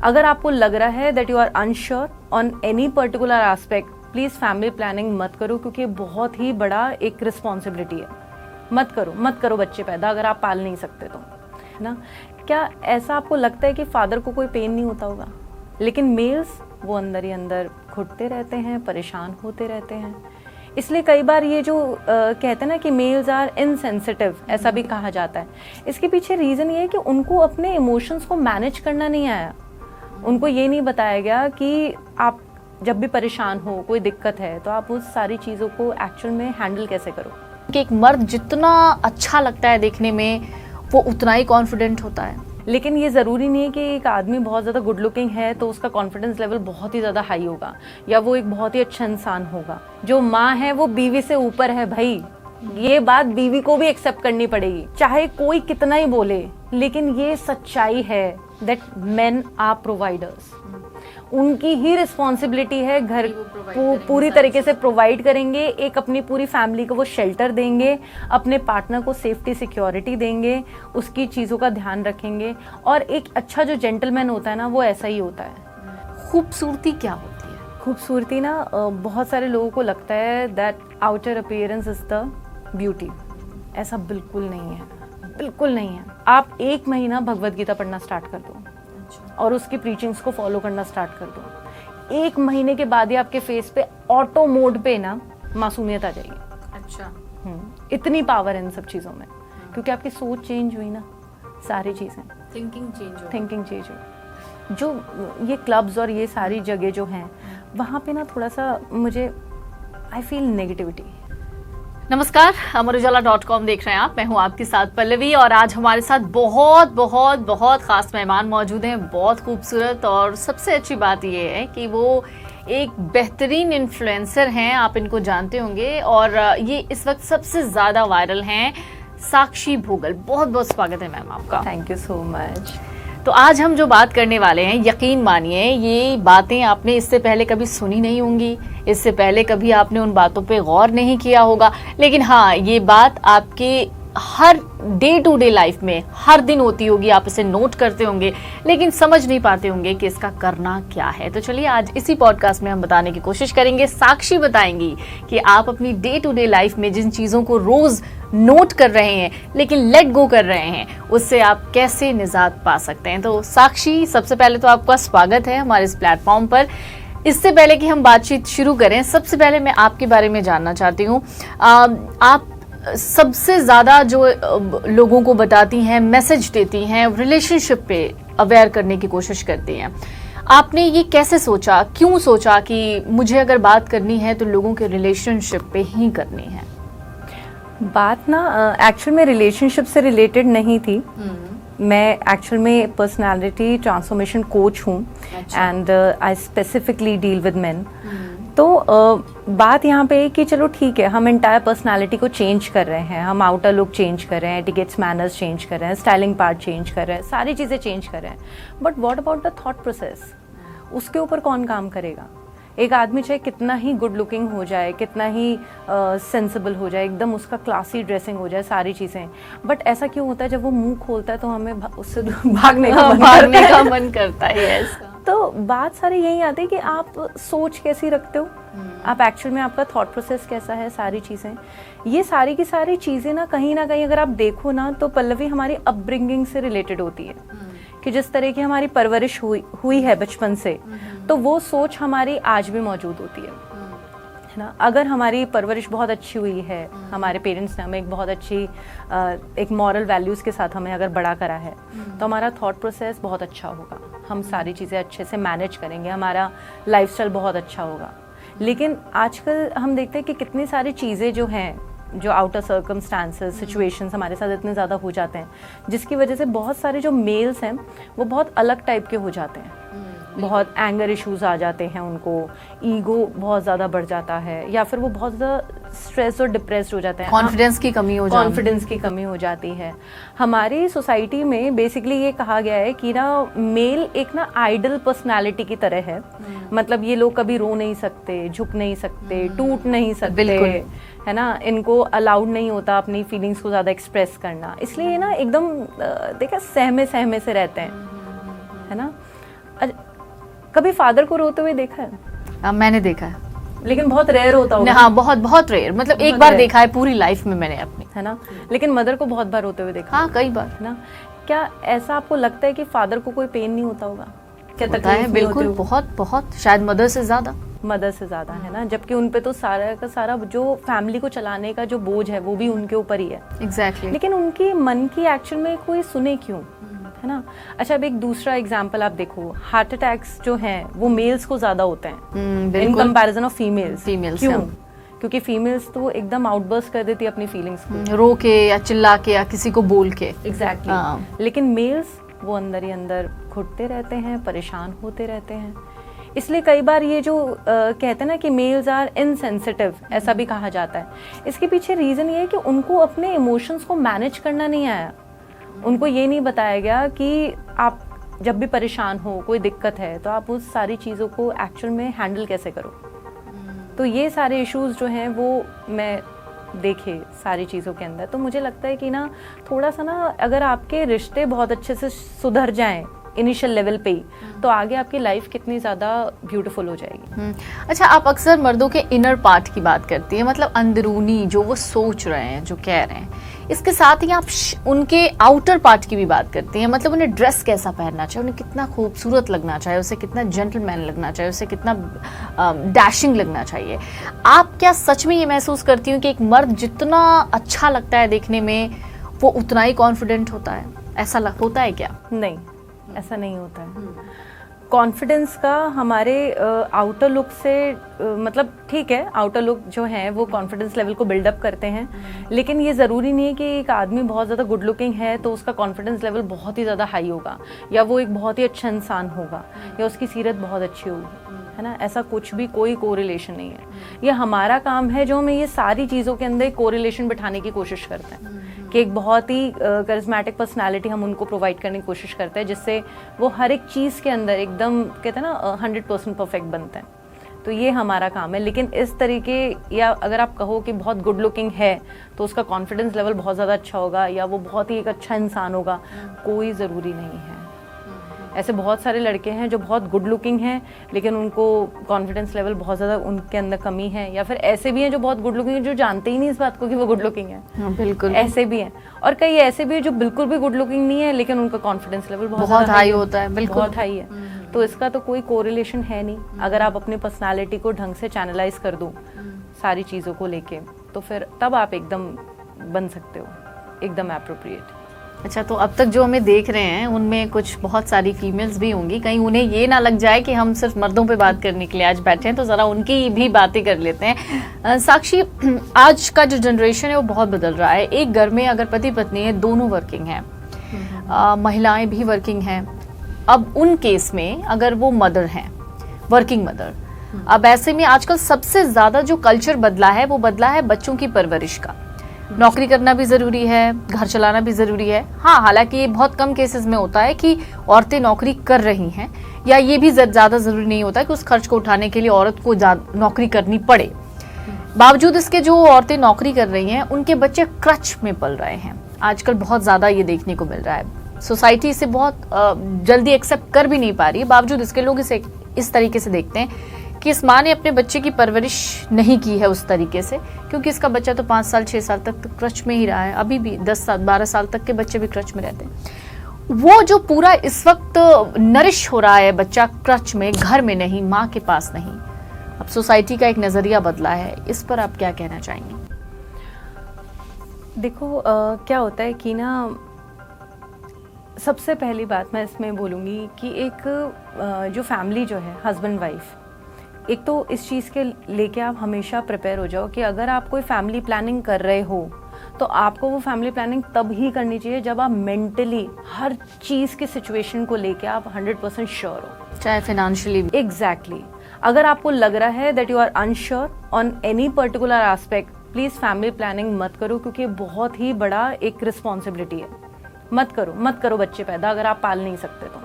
अगर आपको लग रहा है that you are unsure on any particular aspect, please family planning मत करो, क्योंकि बहुत ही बड़ा एक रिस्पॉन्सिबिलिटी है। मत करो बच्चे पैदा अगर आप पाल नहीं सकते तो, है ना। क्या ऐसा आपको लगता है कि फादर को कोई पेन नहीं होता होगा? लेकिन मेल्स वो अंदर ही अंदर घुटते रहते हैं, परेशान होते रहते हैं। इसलिए कई बार ये जो कहते हैं ना कि मेल्स आर इनसेंसिटिव, ऐसा भी कहा जाता है। इसके पीछे रीज़न ये है कि उनको अपने इमोशंस को मैनेज करना नहीं आया। उनको ये नहीं बताया गया कि आप जब भी परेशान हो, कोई दिक्कत है, तो आप उस सारी चीज़ों को एक्चुअल में हैंडल कैसे करो। कि एक मर्द जितना अच्छा लगता है देखने में, वो उतना ही कॉन्फिडेंट होता है। लेकिन ये ज़रूरी नहीं है कि एक आदमी बहुत ज़्यादा गुड लुकिंग है तो उसका कॉन्फिडेंस लेवल बहुत ही ज़्यादा हाई होगा या वो एक बहुत ही अच्छा इंसान होगा। जो माँ है वो बीवी से ऊपर है भाई, ये बात बीवी को भी एक्सेप्ट करनी पड़ेगी, चाहे कोई कितना ही बोले। लेकिन ये सच्चाई है दैट मेन आर प्रोवाइडर्स। उनकी ही रिस्पॉन्सिबिलिटी है, घर को पूरी तरीके से प्रोवाइड करेंगे, एक अपनी पूरी फैमिली को वो शेल्टर देंगे, अपने पार्टनर को सेफ्टी सिक्योरिटी देंगे, उसकी चीज़ों का ध्यान रखेंगे। और एक अच्छा जो जेंटलमैन होता है ना, वो ऐसा ही होता है। खूबसूरती क्या होती है? खूबसूरती ना बहुत सारे लोगों को लगता है that outer appearance is the beauty. ऐसा बिल्कुल नहीं है, बिल्कुल नहीं है। आप 1 महीना भगवद गीता पढ़ना स्टार्ट कर दो और उसकी प्रीचिंग्स को फॉलो करना स्टार्ट कर दो, 1 महीने के बाद ही आपके फेस पे ऑटो मोड पे ना मासूमियत आ जाएगी। अच्छा। इतनी पावर है इन सब चीज़ों में, क्योंकि आपकी सोच चेंज हुई ना, सारी चीज़ें, थिंकिंग चेंज हुई। जो ये क्लब्स और ये सारी जगह जो हैं, वहाँ पे ना थोड़ा सा मुझे आई फील नेगेटिविटी। नमस्कार, अमरुजाला.com देख रहे हैं आप। मैं हूं आपके साथ पल्लवी और आज हमारे साथ बहुत बहुत बहुत खास मेहमान मौजूद हैं, बहुत खूबसूरत। और सबसे अच्छी बात ये है कि वो एक बेहतरीन इन्फ्लुएंसर हैं, आप इनको जानते होंगे, और ये इस वक्त सबसे ज़्यादा वायरल हैं, साक्षी भोगल। बहुत बहुत स्वागत है मैम आपका। Thank you so much. तो आज हम जो बात करने वाले हैं, यकीन मानिए ये बातें आपने इससे पहले कभी सुनी नहीं होंगी, इससे पहले कभी आपने उन बातों पे गौर नहीं किया होगा। लेकिन हाँ, ये बात आपके हर डे टू डे लाइफ में हर दिन होती होगी, आप इसे नोट करते होंगे, लेकिन समझ नहीं पाते होंगे कि इसका करना क्या है। तो चलिए आज इसी पॉडकास्ट में हम बताने की कोशिश करेंगे। साक्षी बताएंगी कि आप अपनी डे टू डे लाइफ में जिन चीज़ों को रोज़ नोट कर रहे हैं लेकिन लेट गो कर रहे हैं, उससे आप कैसे निजात पा सकते हैं। तो साक्षी, सबसे पहले तो आपका स्वागत है हमारे इस प्लेटफॉर्म पर। इससे पहले कि हम बातचीत शुरू करें, सबसे पहले मैं आपके बारे में जानना चाहती हूँ। आप सबसे ज़्यादा जो लोगों को बताती हैं, मैसेज देती हैं, रिलेशनशिप पे अवेयर करने की कोशिश करती हैं। आपने ये कैसे सोचा, क्यों सोचा कि मुझे अगर बात करनी है तो लोगों के रिलेशनशिप पे ही करनी है? बात ना एक्चुअल में रिलेशनशिप से रिलेटेड नहीं थी। मैं एक्चुअल में पर्सनालिटी ट्रांसफॉर्मेशन कोच हूँ and I specifically deal with main. तो बात यहाँ पे है कि चलो ठीक है, हम एंटायर पर्सनालिटी को चेंज कर रहे हैं, हम आउटर लुक चेंज कर रहे हैं, एटिकेट्स मैनर्स चेंज कर रहे हैं, स्टाइलिंग पार्ट चेंज कर रहे हैं, सारी चीज़ें चेंज कर रहे हैं, but what about the thought process? उसके ऊपर कौन काम करेगा? एक आदमी चाहे कितना ही गुड लुकिंग हो जाए, कितना ही सेंसिबल हो जाए, एकदम उसका क्लासी ड्रेसिंग हो जाए, सारी चीज़ें, बट ऐसा क्यों होता है जब वो मुंह खोलता है तो हमें उससे भागने का मन करता है। तो बात सारी यही आती है कि आप सोच कैसी रखते हो, आप एक्चुअल में आपका थॉट प्रोसेस कैसा है, सारी चीज़ें, ये सारी की सारी चीज़ें ना कहीं अगर आप देखो ना, तो पल्लवी हमारी अपब्रिंगिंग से रिलेटेड होती है कि जिस तरह की हमारी परवरिश हुई है बचपन से, तो वो सोच हमारी आज भी मौजूद होती है ना। अगर हमारी परवरिश बहुत अच्छी हुई है, हमारे पेरेंट्स ने हमें एक बहुत अच्छी एक मॉरल वैल्यूज़ के साथ हमें अगर बड़ा करा है, तो हमारा थॉट प्रोसेस बहुत अच्छा होगा, हम सारी चीज़ें अच्छे से मैनेज करेंगे, हमारा लाइफस्टाइल बहुत अच्छा होगा। लेकिन आजकल हम देखते हैं कि कितनी सारी चीज़ें जो हैं, जो आउटर सर्कमस्टांसेस, सिचुएशंस हमारे साथ इतने ज़्यादा हो जाते हैं, जिसकी वजह से बहुत सारे जो मेल्स हैं वो बहुत अलग टाइप के हो जाते हैं, बहुत एंगर इश्यूज आ जाते हैं उनको, ईगो बहुत ज़्यादा बढ़ जाता है, या फिर वो बहुत ज़्यादा स्ट्रेस और डिप्रेस्ड हो जाते हैं, कॉन्फिडेंस की कमी हो जाती है। हमारी सोसाइटी में बेसिकली ये कहा गया है कि ना मेल एक ना आइडल पर्सनालिटी की तरह है, मतलब ये लोग कभी रो नहीं सकते, झुक नहीं सकते, टूट नहीं सकते, है ना, इनको अलाउड नहीं होता अपनी फीलिंग्स को ज़्यादा एक्सप्रेस करना, इसलिए ना एकदम देखा सहमे से रहते हैं, है ना। कभी फादर को रोते हुए देखा है? मैंने देखा है, लेकिन बहुत रेयर होता होगा। हाँ बहुत बहुत रेयर, मतलब एक बार देखा है पूरी लाइफ में मैंने अपनी, है ना। लेकिन मदर को बहुत बार रोते हुए देखा। हाँ कई बार। है ना। क्या ऐसा आपको लगता है कि फादर को कोई पेन नहीं होता होगा? क्या होता तकलीफ है, नहीं बिल्कुल, होती? बहुत बहुत, शायद मदर से ज्यादा। मदर से ज्यादा, है ना। जबकि उन पे तो सारा का सारा जो फैमिली को चलाने का जो बोझ है वो भी उनके ऊपर ही है। एग्जैक्टली। लेकिन उनकी मन की एक्शन में कोई सुने क्यों, है ना। अच्छा, अब एक दूसरा एग्जांपल आप देखो, हार्ट अटैक्स जो हैं वो मेल्स को ज्यादा होते हैं इन कंपैरिजन ऑफ फीमेल्स। क्यों? क्योंकि फीमेल्स तो एकदम आउटबर्स्ट कर देती है अपनी फीलिंग्स को, रो के या चिल्ला के या किसी को बोल के। एग्जैक्टली। लेकिन मेल्स वो अंदर ही अंदर घुटते रहते हैं, परेशान होते रहते हैं। इसलिए कई बार ये जो कहते हैं ना कि मेल्स आर इनसेंसिटिव, ऐसा भी कहा जाता है। इसके पीछे रीजन ये है कि उनको अपने इमोशंस को मैनेज करना नहीं आया। उनको ये नहीं बताया गया कि आप जब भी परेशान हो, कोई दिक्कत है, तो आप उस सारी चीज़ों को एक्चुअल में हैंडल कैसे करो। तो ये सारे इश्यूज जो हैं वो मैं देखे सारी चीज़ों के अंदर, तो मुझे लगता है कि ना थोड़ा सा ना अगर आपके रिश्ते बहुत अच्छे से सुधर जाएं इनिशियल लेवल पे ही, तो आगे आपकी लाइफ कितनी ज़्यादा ब्यूटीफुल हो जाएगी। अच्छा, आप अक्सर मर्दों के इनर पार्ट की बात करती हैं, मतलब अंदरूनी जो वो सोच रहे हैं, जो कह रहे हैं। इसके साथ ही आप उनके आउटर पार्ट की भी बात करती हैं, मतलब उन्हें ड्रेस कैसा पहनना चाहिए, उन्हें कितना खूबसूरत लगना चाहिए, उसे कितना जेंटलमैन लगना चाहिए, उसे कितना डैशिंग लगना चाहिए। आप क्या सच में ये महसूस करती हूँ कि एक मर्द जितना अच्छा लगता है देखने में, वो उतना ही कॉन्फिडेंट होता है? ऐसा होता है क्या? नहीं, ऐसा नहीं होता है। कॉन्फिडेंस का हमारे आउटर लुक से मतलब ठीक है, आउटर लुक जो है वो कॉन्फिडेंस लेवल को बिल्डअप करते हैं, लेकिन ये ज़रूरी नहीं है कि एक आदमी बहुत ज़्यादा गुड लुकिंग है तो उसका कॉन्फिडेंस लेवल बहुत ही ज़्यादा हाई होगा, या वो एक बहुत ही अच्छा इंसान होगा, या उसकी सीरत बहुत अच्छी होगी, है ना। ऐसा कुछ भी कोई कोरिलेशन नहीं है। ये हमारा काम है जो हमें ये सारी चीज़ों के अंदर कोरिलेशन बिठाने की कोशिश करते हैं कि एक बहुत ही करिस्मेटिक पर्सनालिटी हम उनको प्रोवाइड करने की कोशिश करते हैं, जिससे वो हर एक चीज़ के अंदर एकदम कहते हैं ना 100% परफेक्ट बनते हैं। तो ये हमारा काम है। लेकिन इस तरीके, या अगर आप कहो कि बहुत गुड लुकिंग है तो उसका कॉन्फिडेंस लेवल बहुत ज़्यादा अच्छा होगा, या वो बहुत ही एक अच्छा इंसान होगा, कोई ज़रूरी नहीं है। ऐसे बहुत सारे लड़के हैं जो बहुत गुड लुकिंग हैं लेकिन उनको कॉन्फिडेंस लेवल बहुत ज़्यादा उनके अंदर कमी है, या फिर ऐसे भी हैं जो बहुत गुड लुकिंग है जो जानते ही नहीं इस बात को कि वो गुड लुकिंग है। हाँ, बिल्कुल ऐसे भी हैं। और कई ऐसे भी हैं जो बिल्कुल भी गुड लुकिंग नहीं है लेकिन उनका कॉन्फिडेंस लेवल बहुत हाई होता है। बिल्कुल, बहुत हाई है। तो इसका तो कोई कोरिलेशन है नहीं। अगर आप अपनी पर्सनालिटी को ढंग से चैनलाइज कर दो सारी चीज़ों को लेके, तो फिर तब आप एकदम बन सकते हो, एकदम एप्रोप्रिएट। अच्छा, तो अब तक जो हमें देख रहे हैं उनमें कुछ बहुत सारी फीमेल्स भी होंगी, कहीं उन्हें ये ना लग जाए कि हम सिर्फ मर्दों पे बात करने के लिए आज बैठे हैं, तो ज़रा उनकी भी बातें कर लेते हैं। साक्षी, आज का जो जनरेशन है वो बहुत बदल रहा है। एक घर में अगर पति पत्नी है, दोनों वर्किंग हैं, महिलाएं भी वर्किंग हैं। अब उन केस में अगर वो मदर हैं, वर्किंग मदर, अब ऐसे में आजकल सबसे ज़्यादा जो कल्चर बदला है वो बदला है बच्चों की परवरिश का। नौकरी करना भी ज़रूरी है, घर चलाना भी ज़रूरी है। हाँ, हालांकि ये बहुत कम केसेस में होता है कि औरतें नौकरी कर रही हैं, या ये भी ज़्यादा ज़रूरी नहीं होता कि उस खर्च को उठाने के लिए औरत को नौकरी करनी पड़े। बावजूद इसके जो औरतें नौकरी कर रही हैं उनके बच्चे क्रच में पल रहे हैं। आजकल बहुत ज़्यादा ये देखने को मिल रहा है। सोसाइटी इसे बहुत जल्दी एक्सेप्ट कर भी नहीं पा रही है, बावजूद इसके लोग इसे इस तरीके से देखते हैं कि इस माँ ने अपने बच्चे की परवरिश नहीं की है उस तरीके से, क्योंकि इसका बच्चा तो 5 साल 6 साल तक तो क्रच में ही रहा है। अभी भी 10 साल 12 साल तक के बच्चे भी क्रच में रहते हैं। वो जो पूरा इस वक्त नरिश हो रहा है बच्चा क्रच में, घर में नहीं, माँ के पास नहीं। अब सोसाइटी का एक नज़रिया बदला है, इस पर आप क्या कहना चाहेंगे? देखो क्या होता है कि ना, सबसे पहली बात मैं इसमें बोलूँगी कि एक जो फैमिली जो है, हस्बैंड वाइफ, एक तो इस चीज़ के लेके आप हमेशा प्रिपेयर हो जाओ कि अगर आप कोई फैमिली प्लानिंग कर रहे हो तो आपको वो फैमिली प्लानिंग तब ही करनी चाहिए जब आप मेंटली हर चीज़ की सिचुएशन को लेके आप 100% श्योर हो, चाहे फाइनेंशियली। एग्जैक्टली। अगर आपको लग रहा है that you are unsure on any particular aspect, please family planning मत करो, क्योंकि बहुत ही बड़ा एक रिस्पॉन्सिबिलिटी है। मत करो बच्चे पैदा अगर आप पाल नहीं सकते तो।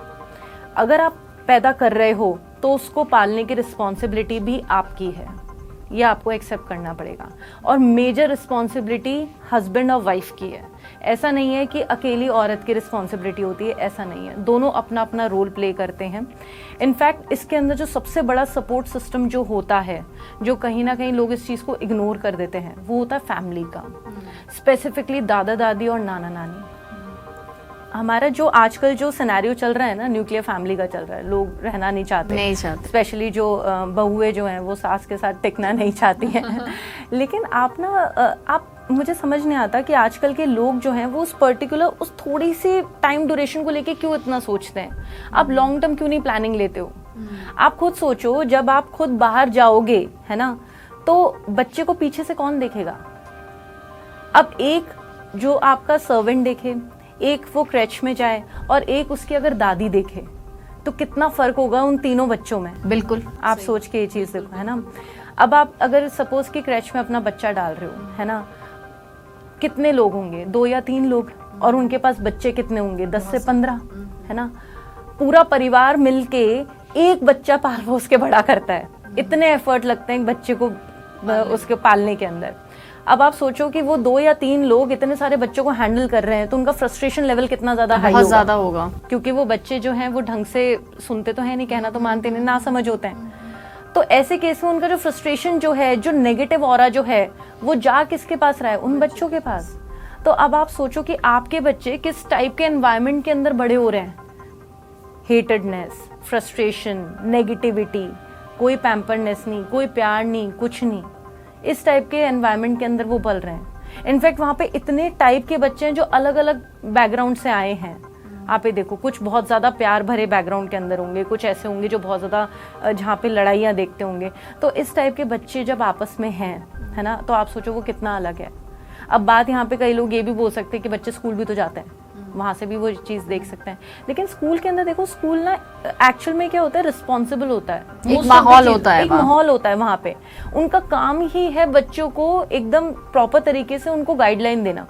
अगर आप पैदा कर रहे हो तो उसको पालने की रिस्पॉन्सिबिलिटी भी आपकी है। ये आपको एक्सेप्ट करना पड़ेगा। और मेजर रिस्पॉन्सिबिलिटी हस्बैंड और वाइफ की है। ऐसा नहीं है कि अकेली औरत की रिस्पॉन्सिबिलिटी होती है, ऐसा नहीं है, दोनों अपना अपना रोल प्ले करते हैं। इनफैक्ट इसके अंदर जो सबसे बड़ा सपोर्ट सिस्टम जो होता है, जो कहीं ना कहीं लोग इस चीज़ को इग्नोर कर देते हैं, वो होता है फैमिली का, स्पेसिफिकली दादा दादी और नाना नानी। हमारा जो आजकल जो सिनेरियो चल रहा है ना, न्यूक्लियर फैमिली का चल रहा है, लोग रहना नहीं चाहते, स्पेशली जो बहुएं जो हैं वो सास के साथ टिकना नहीं चाहती हैं। लेकिन आप ना आप मुझे समझ नहीं आता कि आजकल के लोग जो हैं वो उस पर्टिकुलर उस थोड़ी सी टाइम ड्यूरेशन को लेके क्यों इतना सोचते हैं। आप लॉन्ग टर्म क्यों नहीं प्लानिंग लेते हो? आप खुद सोचो, जब आप खुद बाहर जाओगे, है ना, तो बच्चे को पीछे से कौन देखेगा? अब एक जो आपका सर्वेंट देखे, एक वो क्रैच में जाए और एक उसकी अगर दादी देखे, तो कितना फर्क होगा उन तीनों बच्चों में। बिल्कुल, आप सोच के ये चीज देखो, है ना। अब आप अगर सपोज कि क्रैच में अपना बच्चा डाल रहे हो, है ना, कितने लोग होंगे? 2 या 3 लोग, और उनके पास बच्चे कितने होंगे? 10 से 15, है ना। पूरा परिवार मिलके एक बच्चा पाल पोस के बड़ा करता है, इतने एफर्ट लगते हैं बच्चे को उसके पालने के अंदर। अब आप सोचो कि वो 2 या 3 लोग इतने सारे बच्चों को हैंडल कर रहे हैं, तो उनका फ्रस्ट्रेशन लेवल कितना ज्यादा हाई होगा? बहुत ज्यादा होगा, क्योंकि वो बच्चे जो हैं वो ढंग से सुनते तो है नहीं, कहना तो मानते नहीं, ना समझ होते हैं। तो ऐसे केस में उनका जो फ्रस्ट्रेशन जो है, जो नेगेटिव ऑरा जो है, वो जा किसके पास रहा है? उन बच्चों के पास। तो अब आप सोचो कि आपके बच्चे किस टाइप के एनवायरनमेंट के अंदर बड़े हो रहे हैं। हेटेडनेस, फ्रस्ट्रेशन, नेगेटिविटी, कोई पैम्परनेस नहीं, कोई प्यार नहीं, कुछ नहीं। इस टाइप के एनवायरनमेंट के अंदर वो पल रहे हैं। इनफैक्ट वहाँ पे इतने टाइप के बच्चे हैं जो अलग अलग बैकग्राउंड से आए हैं। आप ये देखो, कुछ बहुत ज़्यादा प्यार भरे बैकग्राउंड के अंदर होंगे, कुछ ऐसे होंगे जो बहुत ज़्यादा जहाँ पे लड़ाइयाँ देखते होंगे। तो इस टाइप के बच्चे जब आपस में हैं, है ना, तो आप सोचो वो कितना अलग है। अब बात यहाँ पे कई लोग ये भी बोल सकते हैं कि बच्चे स्कूल भी तो जाते हैं, वहाँ से भी वो चीज़ देख सकते हैं। लेकिन स्कूल के अंदर देखो, स्कूल ना एक्चुअल में क्या होता है, रिस्पॉन्सिबल होता है, एक माहौल होता है, एक माहौल होता है वहाँ पे। उनका काम ही है बच्चों को एकदम प्रॉपर तरीके से उनको गाइडलाइन देना,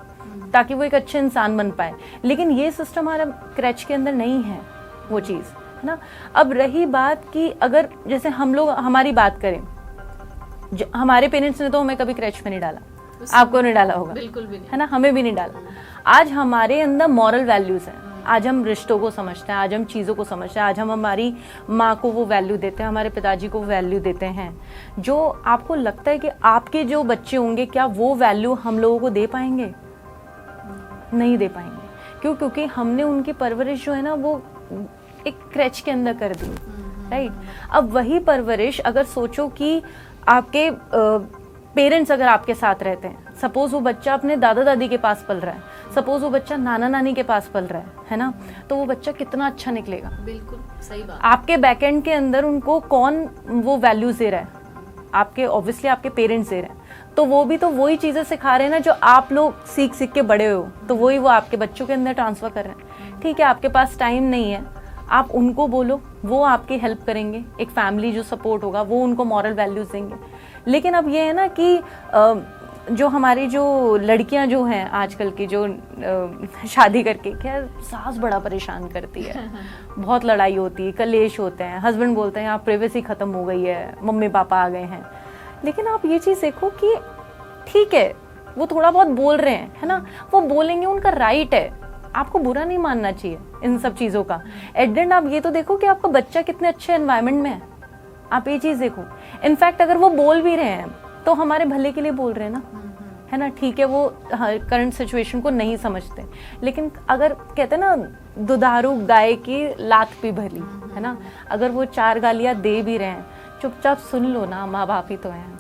ताकि वो एक अच्छे इंसान बन पाए। लेकिन ये सिस्टम हमारा क्रैच के अंदर नहीं है, वो चीज़, है ना। अब रही बात कि अगर जैसे हम लोग हमारी बात करें, हमारे पेरेंट्स ने तो हमें कभी क्रैच में नहीं डाला, आपको नहीं डाला होगा, बिल्कुल भी नहीं, है ना, हमें भी नहीं डाला। आज हमारे अंदर मॉरल वैल्यूज हैं, आज हम रिश्तों को समझते हैं, आज हम चीज़ों को समझते हैं, आज हम हमारी माँ को वो वैल्यू देते हैं, हमारे पिताजी को वैल्यू देते हैं। जो आपको लगता है कि आपके जो बच्चे होंगे, क्या वो वैल्यू हम लोगों को दे पाएंगे? नहीं दे पाएंगे। क्यों? क्योंकि हमने उनकी परवरिश जो है ना वो एक क्रैच के अंदर कर दी, राइट। अब वही परवरिश अगर सोचो कि आपके पेरेंट्स अगर आपके साथ रहते हैं, सपोज वो बच्चा अपने दादा दादी के पास पल रहा है, सपोज वो बच्चा नाना नानी के पास पल रहा है ना, तो वो बच्चा कितना अच्छा निकलेगा। बिल्कुल सही बात। आपके बैकएंड के अंदर उनको कौन वो वैल्यूज दे रहा है? आपके ऑब्वियसली आपके पेरेंट्स दे रहे हैं। तो वो भी तो वही चीजें सिखा रहे हैं ना जो आप लोग सीख सीख के बड़े हो, तो वही वो आपके बच्चों के अंदर ट्रांसफर कर रहे हैं। ठीक है, आपके पास टाइम नहीं है, आप उनको बोलो, वो आपकी हेल्प करेंगे, एक फैमिली जो सपोर्ट होगा वो उनको मॉरल वैल्यूज देंगे। लेकिन अब ये है ना कि जो हमारी जो लड़कियां जो हैं आजकल की, जो शादी करके, क्या सास बड़ा परेशान करती है, बहुत लड़ाई होती है, कलेश होते हैं, हस्बैंड बोलते हैं यहाँ प्राइवेसी खत्म हो गई है, मम्मी पापा आ गए हैं। लेकिन आप ये चीज़ देखो कि ठीक है, वो थोड़ा बहुत बोल रहे हैं, है ना, वो बोलेंगे, उनका राइट है, आपको बुरा नहीं मानना चाहिए इन सब चीज़ों का। एट द एंड आप ये तो देखो कि आपका बच्चा कितने अच्छे एनवायरनमेंट में है, आप ये चीज़ देखो। इनफैक्ट अगर वो बोल भी रहे हैं तो हमारे भले के लिए बोल रहे हैं ना, है ना। ठीक है, वो करंट सिचुएशन को नहीं समझते, लेकिन अगर कहते हैं ना दुधारू गाय की लात भी भली, है ना, अगर वो 4 गालियाँ दे भी रहे हैं, चुपचाप सुन लो ना, माँ बाप ही तो हैं,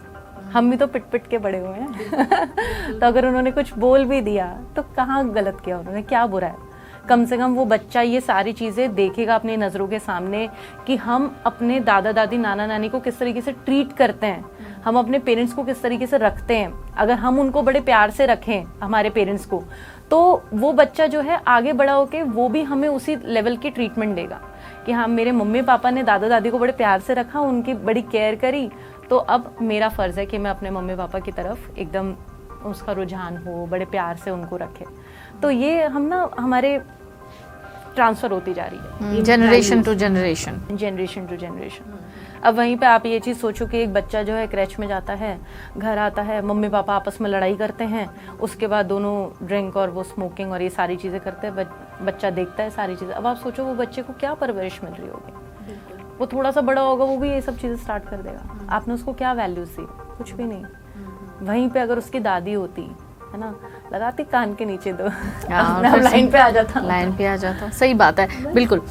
हम भी तो पिट पिट के बड़े हुए हैं। तो अगर उन्होंने कुछ बोल भी दिया तो कहाँ गलत किया उन्होंने, क्या बुरा है? कम से कम वो बच्चा ये सारी चीज़ें देखेगा अपनी नज़रों के सामने कि हम अपने दादा दादी नाना नानी को किस तरीके से ट्रीट करते हैं, हम अपने पेरेंट्स को किस तरीके से रखते हैं। अगर हम उनको बड़े प्यार से रखें हमारे पेरेंट्स को, तो वो बच्चा जो है आगे बड़ा होके वो भी हमें उसी लेवल की ट्रीटमेंट देगा कि हाँ, मेरे मम्मी पापा ने दादा दादी को बड़े प्यार से रखा, उनकी बड़ी केयर करी, तो अब मेरा फ़र्ज़ है कि मैं अपने मम्मी पापा की तरफ एकदम उसका रुझान हो, बड़े प्यार से उनको रखे। तो ये हम ना हमारे ट्रांसफर होती जा रही है जनरेशन टू जनरेशन। अब वहीं पे आप ये चीज़ सोचो कि एक बच्चा जो है क्रैच में जाता है, घर आता है, मम्मी पापा आपस में लड़ाई करते हैं, उसके बाद दोनों ड्रिंक और वो स्मोकिंग और ये सारी चीज़ें करते हैं, बच्चा देखता है सारी चीज़ें। अब आप सोचो वो बच्चे को क्या परवरिश मिल रही होगी, वो थोड़ा सा बड़ा होगा वो भी ये सब चीज़ें स्टार्ट कर देगा। आपने उसको क्या वैल्यूज दी, कुछ भी नहीं। वहीं पे अगर उसकी दादी होती है ना, लगाती कान के नीचे दो, लाइन पे आ जाता। सही बात है, बिल्कुल।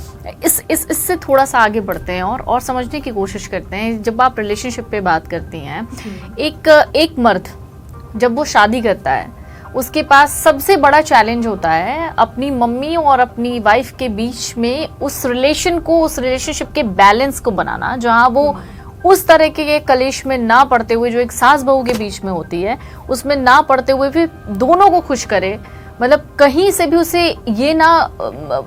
इससे थोड़ा सा आगे बढ़ते हैं और समझने की कोशिश करते हैं। जब आप रिलेशनशिप पे बात करती हैं, एक मर्द जब वो शादी करता है, उसके पास सबसे बड़ा चैलेंज होता है अपनी मम्मी और अपनी वाइफ के बीच में उस रिलेशनशिप के बैलेंस को बनाना, जहां वो उस तरह के कलेश में ना पड़ते हुए जो एक सास बहू के बीच में होती है, उसमें ना पड़ते हुए भी दोनों को खुश करे। मतलब कहीं से भी उसे ये ना,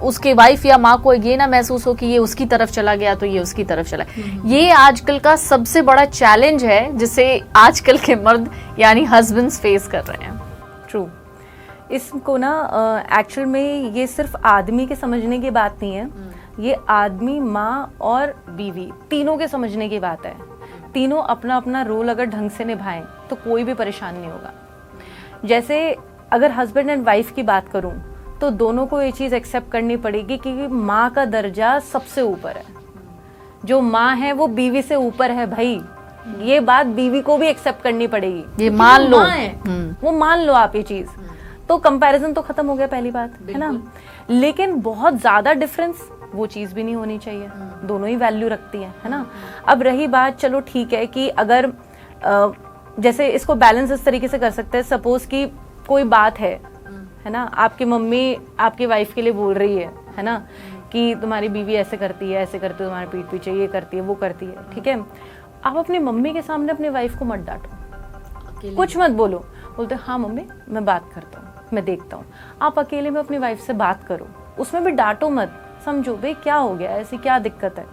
उसके वाइफ या माँ को ये ना महसूस हो कि ये उसकी तरफ चला गया तो ये उसकी तरफ चला। ये आजकल का सबसे बड़ा चैलेंज है जिसे आजकल के मर्द यानी हस्बैंड्स फेस कर रहे हैं। ट्रू। इसको ना एक्चुअल में ये सिर्फ आदमी के समझने की बात नहीं है, ये आदमी, माँ और बीवी तीनों के समझने की बात है। तीनों अपना अपना रोल अगर ढंग से निभाएं तो कोई भी परेशान नहीं होगा। जैसे अगर हस्बैंड एंड वाइफ की बात करूं तो दोनों को ये चीज़ एक्सेप्ट करनी पड़ेगी कि माँ का दर्जा सबसे ऊपर है। जो माँ है वो बीवी से ऊपर है भाई, ये बात बीवी को भी एक्सेप्ट करनी पड़ेगी। ये मान लो, वो मान लो आप ये चीज़, तो कंपैरिजन तो खत्म हो गया पहली बात, है ना। लेकिन बहुत ज्यादा डिफरेंस वो चीज भी नहीं होनी चाहिए, दोनों ही वैल्यू रखती है ना। अब रही बात, चलो ठीक है कि अगर जैसे इसको बैलेंस इस तरीके से कर सकते हैं, सपोज कि कोई बात है ना, आपकी मम्मी आपकी वाइफ के लिए बोल रही है ना, कि तुम्हारी बीवी ऐसे करती है तुम्हारे पीठ पीछे, ये करती है वो करती है, ठीक है। आप अपनी मम्मी के सामने अपनी वाइफ को मत डांटो, कुछ मत बोलो, बोलते हाँ मम्मी मैं बात करता हूँ, मैं देखता हूँ। आप अकेले में अपनी वाइफ से बात करो, उसमें भी डांटो मत, समझो भाई क्या हो गया, ऐसी क्या दिक्कत है,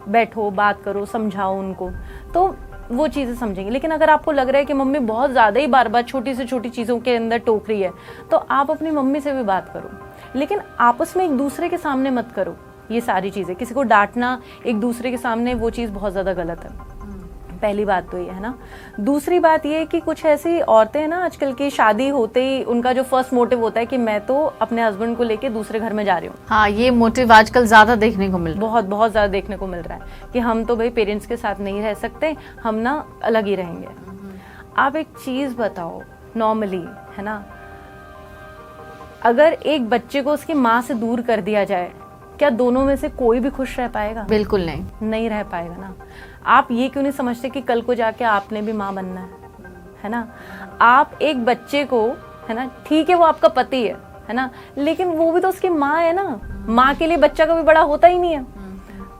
बैठो बात करो, समझाओ उनको, तो वो चीज़ें समझेंगे। लेकिन अगर आपको लग रहा है कि मम्मी बहुत ज़्यादा ही बार बार छोटी से छोटी चीज़ों के अंदर टोक रही है, तो आप अपनी मम्मी से भी बात करो, लेकिन आपस में एक दूसरे के सामने मत करो ये सारी चीज़ें। किसी को डांटना एक दूसरे के सामने, वो चीज़ बहुत ज़्यादा गलत है। पहली बात तो ये है ना। दूसरी बात ये कि कुछ ऐसी औरतें हैं ना आजकल की, शादी होते ही उनका जो फर्स्ट मोटिव होता है कि मैं तो अपने हस्बैंड को लेके दूसरे घर में जा रही हूँ। हाँ, ये मोटिव आजकल ज्यादा देखने को मिल रहा है, बहुत बहुत ज्यादा देखने को मिल रहा है कि हम तो भाई पेरेंट्स के साथ नहीं रह सकते, हम ना अलग ही रहेंगे। आप एक चीज बताओ, नॉर्मली है ना, अगर एक बच्चे को उसकी माँ से दूर कर दिया जाए, क्या दोनों में से कोई भी खुश रह पाएगा? बिल्कुल नहीं रह पाएगा ना। आप ये क्यों नहीं समझते कि कल को जाके आपने भी माँ बनना है ना। आप एक बच्चे को, है ना, ठीक है वो आपका पति है ना, लेकिन वो भी तो उसकी माँ है ना। माँ के लिए बच्चा कभी बड़ा होता ही नहीं है।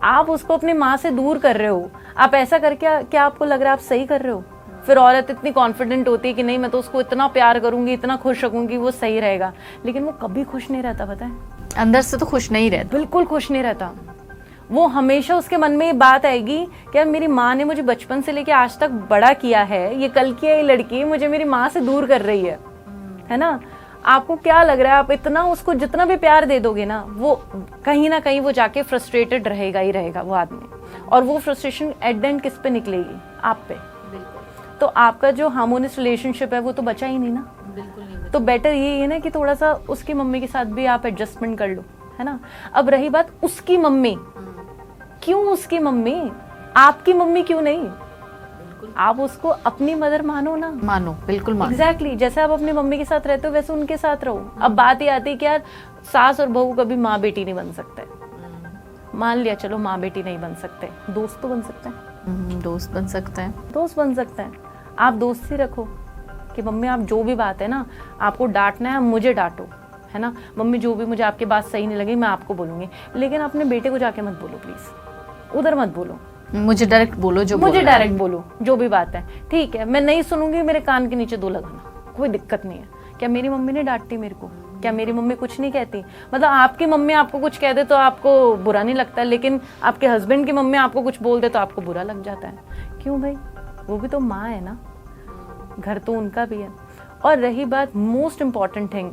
आप उसको अपनी माँ से दूर कर रहे हो, आप ऐसा करके क्या आपको लग रहा है आप सही कर रहे हो? फिर औरत इतनी कॉन्फिडेंट होती है कि नहीं मैं तो उसको इतना प्यार करूंगी, इतना खुश रखूंगी, वो सही रहेगा, लेकिन वो कभी खुश नहीं रहता, पता है। अंदर से तो खुश नहीं रहता, बिल्कुल खुश नहीं रहता। वो हमेशा उसके मन में ये बात आएगी कि यार मेरी माँ ने मुझे बचपन से लेके आज तक बड़ा किया है, ये कल की ये लड़की मुझे मेरी माँ से दूर कर रही है ना। आपको क्या लग रहा है, आप इतना उसको जितना भी प्यार दे दोगे ना कहीं वो जाके फ्रस्ट्रेटेड रहेगा ही रहेगा वो आदमी, और वो फ्रस्ट्रेशन एट द एंड किस पे निकलेगी? आप पे। तो आपका जो हार्मोनियस रिलेशनशिप है वो तो बचा ही नहीं ना। बिल्कुल। तो बेटर ये है ना कि थोड़ा सा उसकी मम्मी के साथ भी आप एडजस्टमेंट कर लो, है ना। अब रही बात उसकी मम्मी, क्यों उसकी मम्मी, आपकी मम्मी क्यों नहीं? आप उसको अपनी मदर मानो ना। मानो, बिल्कुल मानो। एग्जैक्टली, जैसे आप अपनी मम्मी के साथ रहते हो वैसे उनके साथ रहो। अब बात ये आती है कि यार सास और बहू कभी माँ बेटी नहीं बन सकते। मान लिया चलो माँ बेटी नहीं बन सकते, दोस्त तो बन सकते हैं। दोस्त बन सकते हैं। आप दोस्ती रखो कि मम्मी आप जो भी बात है ना, आपको डांटना है मुझे डांटो, है ना। मम्मी जो भी मुझे आपकी बात सही नहीं लगी मैं आपको बोलूंगी, लेकिन अपने बेटे को जाके मत बोलो प्लीज, उधर मत बोलो, मुझे डायरेक्ट बोलो, जो भी बात है। ठीक है मैं नहीं सुनूंगी, मेरे कान के नीचे 2 लगाना, कोई दिक्कत नहीं है। क्या मेरी मम्मी ने डांटती मेरे को? क्या मेरी मम्मी कुछ नहीं कहती? मतलब आपकी मम्मी आपको कुछ कह दे तो आपको बुरा नहीं लगता, लेकिन आपके हस्बैंड की मम्मी आपको कुछ बोल दे तो आपको बुरा लग जाता है। क्यों भाई? वो भी तो माँ है ना, घर तो उनका भी है। और रही बात मोस्ट इम्पॉर्टेंट थिंग,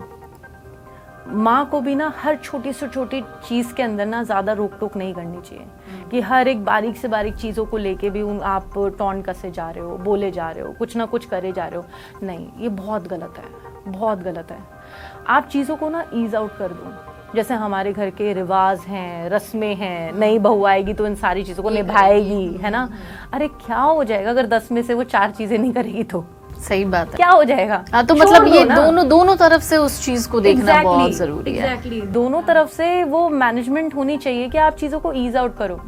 माँ को भी ना हर छोटी से छोटी चीज़ के अंदर ना ज़्यादा रोक टोक नहीं करनी चाहिए कि हर एक बारीक से बारीक चीज़ों को लेके भी आप टॉन्ट कसे जा रहे हो, बोले जा रहे हो, कुछ ना कुछ करे जा रहे हो। नहीं, ये बहुत गलत है, बहुत गलत है। आप चीज़ों को ना ईज आउट कर दो। जैसे हमारे घर के रिवाज हैं, रस्में हैं, नई बहू आएगी तो इन सारी चीज़ों को निभाएगी, है ना। अरे क्या हो जाएगा अगर 10 में से वो 4 चीज़ें नहीं करेगी तो? सही बात है, क्या हो जाएगा? हाँ, तो मतलब ये दोनों तरफ से उस चीज को देखना बहुत जरूरी है। दोनों तरफ से वो मैनेजमेंट होनी चाहिए कि आप चीज़ों को ईज आउट करो।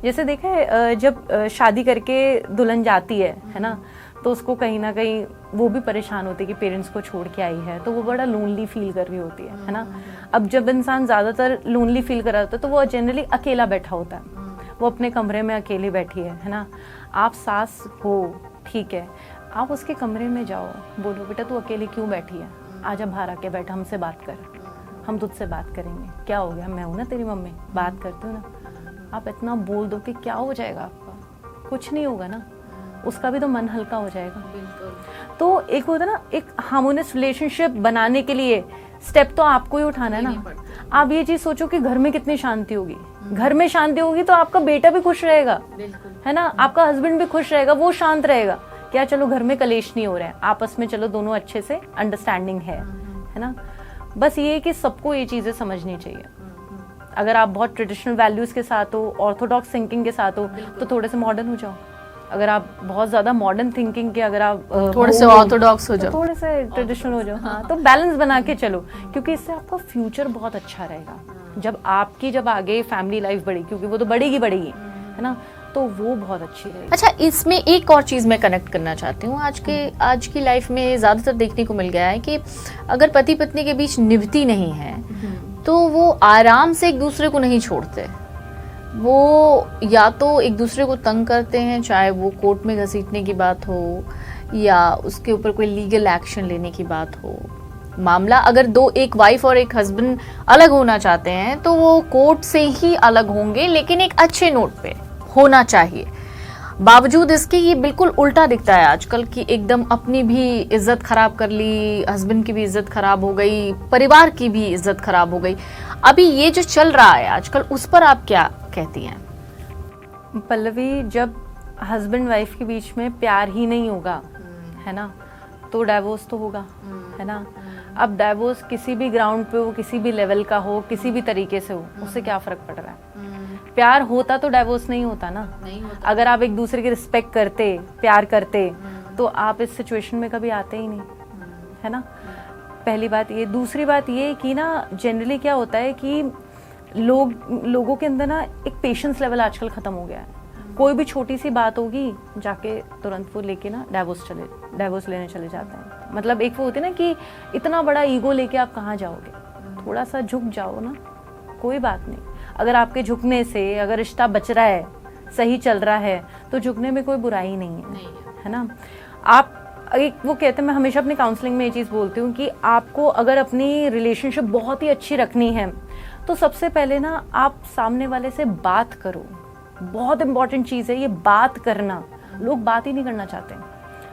जैसे देखा है, जब शादी करके दुल्हन जाती है ना, तो उसको कहीं ना कहीं वो भी परेशान होती है कि पेरेंट्स को छोड़ के आई है, तो वो बड़ा लोनली फील कर रही होती है ना। अब जब इंसान ज़्यादातर लोनली फील कर रहा होता है तो वो जनरली अकेला बैठा होता है, वो अपने कमरे में अकेली बैठी है ना। आप सास हो, ठीक है, आप उसके कमरे में जाओ, बोलो बेटा तू अकेली क्यों बैठी है, आजा बाहर आके बैठ, हमसे बात कर, हम तुझसे बात करेंगे, क्या हो गया, मैं हूँ ना तेरी मम्मी, बात करती हूँ ना। आप इतना बोल दो कि क्या हो जाएगा आपका, कुछ नहीं होगा ना, उसका भी तो मन हल्का हो जाएगा। तो एक होता है ना, एक हार्मोनियस रिलेशनशिप बनाने के लिए स्टेप तो आपको ही उठाना है ना। आप ये चीज सोचो कि घर में कितनी शांति होगी, घर में शांति होगी तो आपका बेटा भी खुश रहेगा, है ना, आपका हस्बैंड भी खुश रहेगा, वो शांत रहेगा। क्या चलो घर में कलेश नहीं हो रहा है, आपस में चलो दोनों अच्छे से अंडरस्टैंडिंग है ना। बस ये है कि सबको ये चीजें समझनी चाहिए। अगर आप बहुत ट्रेडिशनल वैल्यूज के साथ हो, ऑर्थोडॉक्स थिंकिंग के साथ हो, तो थोड़े से मॉडर्न हो जाओ। अगर आप बहुत ज्यादा मॉडर्न थिंकिंग के, अगर आप थोड़े से ऑर्थोडॉक्स हो जाओ, थोड़े से ट्रेडिशनल हो जाओ, हाँ, तो बैलेंस बना के चलो, क्योंकि इससे आपका फ्यूचर बहुत अच्छा रहेगा। जब आगे फैमिली लाइफ बढ़ेगी, क्योंकि वो तो बढ़ेगी, है ना, तो वो बहुत अच्छी रहेगी। अच्छा, इसमें एक और चीज मैं कनेक्ट करना चाहती हूँ। आज की लाइफ में ज्यादातर देखने को मिल गया है कि अगर पति पत्नी के बीच निभती नहीं है तो वो आराम से एक दूसरे को नहीं छोड़ते, वो या तो एक दूसरे को तंग करते हैं, चाहे वो कोर्ट में घसीटने की बात हो या उसके ऊपर कोई लीगल एक्शन लेने की बात हो। मामला अगर एक वाइफ और एक हस्बैंड अलग होना चाहते हैं तो वो कोर्ट से ही अलग होंगे, लेकिन एक अच्छे नोट पे होना चाहिए। बावजूद इसके ये बिल्कुल उल्टा दिखता है आजकल की, एकदम अपनी भी इज्जत खराब कर ली, हस्बैंड की भी इज्जत खराब हो गई, परिवार की भी इज्जत खराब हो गई। अभी ये जो चल रहा है आजकल, उस पर आप क्या कहती हैं? पल्लवी, जब हस्बैंड वाइफ के बीच में प्यार ही नहीं होगा, है ना, तो डाइवोर्स तो होगा, है ना। अब डाइवोर्स किसी भी ग्राउंड पे हो, किसी भी लेवल का हो, किसी भी तरीके से हो, उससे क्या फर्क पड़ रहा है। प्यार होता तो डाइवोर्स नहीं होता ना। नहीं होता। अगर आप एक दूसरे की रिस्पेक्ट करते, प्यार करते, तो आप इस सिचुएशन में कभी आते ही नहीं, है ना। पहली बात ये। दूसरी बात ये कि ना, जनरली क्या होता है कि लोगों के अंदर ना एक पेशेंस लेवल आजकल खत्म हो गया है। कोई भी छोटी सी बात होगी, जाके तुरंत वो लेके ना डाइवोर्स लेने चले जाते हैं। मतलब एक वो होती है ना कि इतना बड़ा ईगो लेके आप कहाँ जाओगे, थोड़ा सा झुक जाओ ना, कोई बात नहीं। अगर आपके झुकने से अगर रिश्ता बच रहा है, सही चल रहा है, तो झुकने में कोई बुराई नहीं है ना। आप एक वो कहते हैं, मैं हमेशा अपनी काउंसलिंग में ये चीज़ बोलती हूँ कि आपको अगर अपनी रिलेशनशिप बहुत ही अच्छी रखनी है तो सबसे पहले ना आप सामने वाले से बात करो। बहुत इंपॉर्टेंट चीज़ है ये बात करना। लोग बात ही नहीं करना चाहते हैं,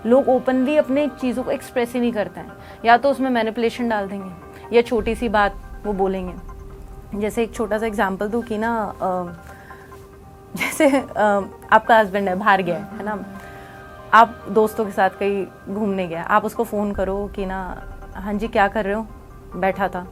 लोग ओपनली अपने चीज़ों को एक्सप्रेस ही नहीं करते हैं, या तो उसमें मैनिपुलेशन डाल देंगे या छोटी सी बात वो बोलेंगे। जैसे एक छोटा सा एग्जांपल दूं कि ना, जैसे आपका हस्बैंड है, बाहर गया है ना, आप दोस्तों के साथ कहीं घूमने गया, आप उसको फ़ोन करो कि ना, हाँ जी क्या कर रहे हो, बैठा था।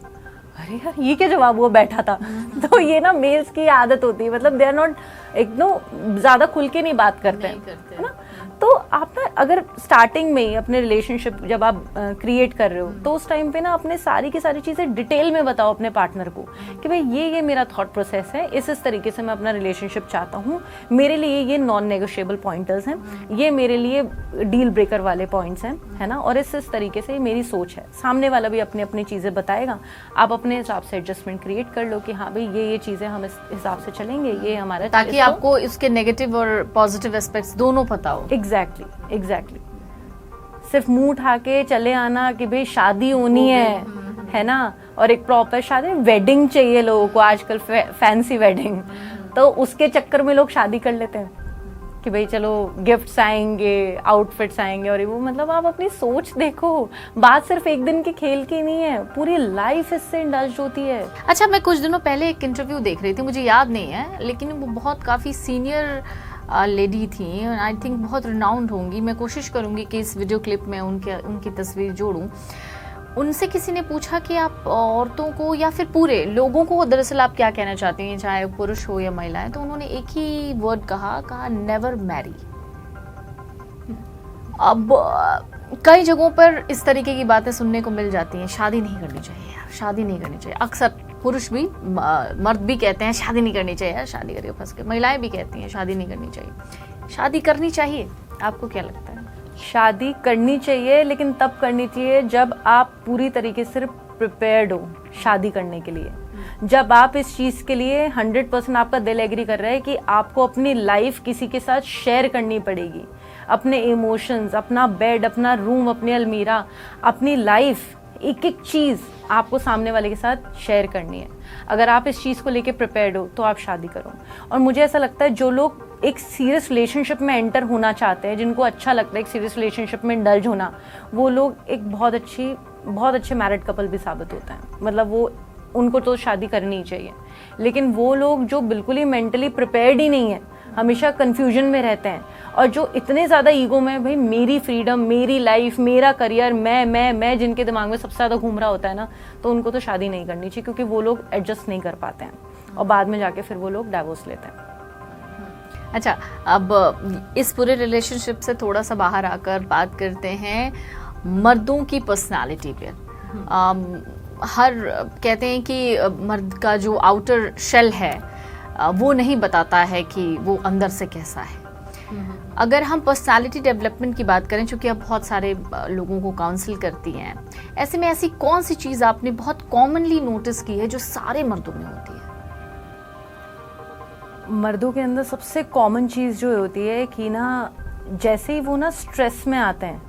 अरे यार ये क्या जवाब हुआ, बैठा था। तो ये ना मेल्स की आदत होती है, मतलब दे आर नॉट ज़्यादा खुल के नहीं बात करते हैं, है ना। तो आप ना अगर स्टार्टिंग में ही अपने रिलेशनशिप जब आप क्रिएट कर रहे हो, तो उस टाइम पे ना अपने सारी की सारी चीज़ें डिटेल में बताओ अपने पार्टनर को कि भाई ये मेरा थॉट प्रोसेस है, इस तरीके से मैं अपना रिलेशनशिप चाहता हूँ, मेरे लिए ये नॉन नेगोशिएबल पॉइंटर्स हैं, ये मेरे लिए डील ब्रेकर वाले पॉइंट्स हैं, है ना, और इस तरीके से मेरी सोच है। सामने वाला भी अपनी अपनी चीज़ें बताएगा, आप अपने हिसाब से एडजस्टमेंट क्रिएट कर लो कि हाँ भाई ये चीज़ें हम इस हिसाब से चलेंगे, ये हमारा, ताकि आपको इसके नेगेटिव और पॉजिटिव एस्पेक्ट्स दोनों पता हो। एग्जैक्टली। सिर्फ मुंह उठा के चले आना कि भाई शादी होनी है ना, और एक प्रॉपर शादी, वेडिंग चाहिए लोगों को आजकल, फैंसी वेडिंग, तो उसके चक्कर में लोग शादी कर लेते हैं, कि भाई चलो गिफ्ट्स आएंगे, आउटफिट्स आएंगे और ये वो, मतलब आप अपनी सोच देखो, बात सिर्फ एक दिन के खेल की नहीं है, पूरी लाइफ इससे इंडल्ज होती है। अच्छा, मैं कुछ दिनों पहले एक इंटरव्यू देख रही थी, मुझे याद नहीं है, लेकिन वो बहुत काफ़ी सीनियर लेडी थी, आई थिंक बहुत रिनाउंड होंगी। मैं कोशिश करूंगी कि इस वीडियो क्लिप में उनकी तस्वीर जोड़ूं। उनसे किसी ने पूछा कि आप औरतों को या फिर पूरे लोगों को दरअसल आप क्या कहना चाहती हैं, चाहे पुरुष हो या महिलाएं, तो उन्होंने एक ही वर्ड कहा नेवर मैरी। अब कई जगहों पर इस तरीके की बातें सुनने को मिल जाती हैं, शादी नहीं करनी चाहिए यार, शादी नहीं करनी चाहिए। अक्सर पुरुष भी, मर्द भी कहते हैं शादी नहीं करनी चाहिए यार, शादी करके फंस के। महिलाएं भी कहती हैं शादी नहीं करनी चाहिए। शादी करनी चाहिए, आपको क्या लगता है? शादी करनी चाहिए, लेकिन तब करनी चाहिए जब आप पूरी तरीके से प्रिपेयर्ड हो शादी करने के लिए। जब आप इस चीज़ के लिए 100% आपका दिल एग्री कर रहा है कि आपको अपनी लाइफ किसी के साथ शेयर करनी पड़ेगी, अपने इमोशंस, अपना बेड, अपना रूम, अपनी अलमीरा, अपनी लाइफ, एक एक चीज़ आपको सामने वाले के साथ शेयर करनी है। अगर आप इस चीज़ को लेके प्रिपेयर्ड हो तो आप शादी करो। और मुझे ऐसा लगता है जो लोग एक सीरियस रिलेशनशिप में एंटर होना चाहते हैं, जिनको अच्छा लगता है एक सीरियस रिलेशनशिप में इंडल्ज होना, वो लोग एक बहुत अच्छे मैरिड कपल भी साबित होते हैं। मतलब वो, उनको तो शादी करनी ही चाहिए। लेकिन वो लोग जो बिल्कुल ही मेंटली प्रिपेयर्ड ही नहीं है, हमेशा कंफ्यूजन में रहते हैं, और जो इतने ज़्यादा ईगो में, भाई मेरी फ्रीडम, मेरी लाइफ, मेरा करियर, मैं जिनके दिमाग में सबसे ज़्यादा घूम रहा होता है ना, तो उनको तो शादी नहीं करनी चाहिए, क्योंकि वो लोग एडजस्ट नहीं कर पाते हैं और बाद में जाके फिर वो लोग डाइवोर्स लेते हैं। अच्छा, अब इस पूरे रिलेशनशिप से थोड़ा सा बाहर आकर बात करते हैं मर्दों की पर्सनालिटी पे। हर कहते हैं कि मर्द का जो आउटर शेल है वो नहीं बताता है कि वो अंदर से कैसा है। अगर हम पर्सनालिटी डेवलपमेंट की बात करें, चूंकि आप बहुत सारे लोगों को काउंसिल करती हैं, ऐसे में ऐसी कौन सी चीज़ आपने बहुत कॉमनली नोटिस की है जो सारे मर्दों में होती है? मर्दों के अंदर सबसे कॉमन चीज़ जो होती है कि ना, जैसे ही वो ना स्ट्रेस में आते हैं,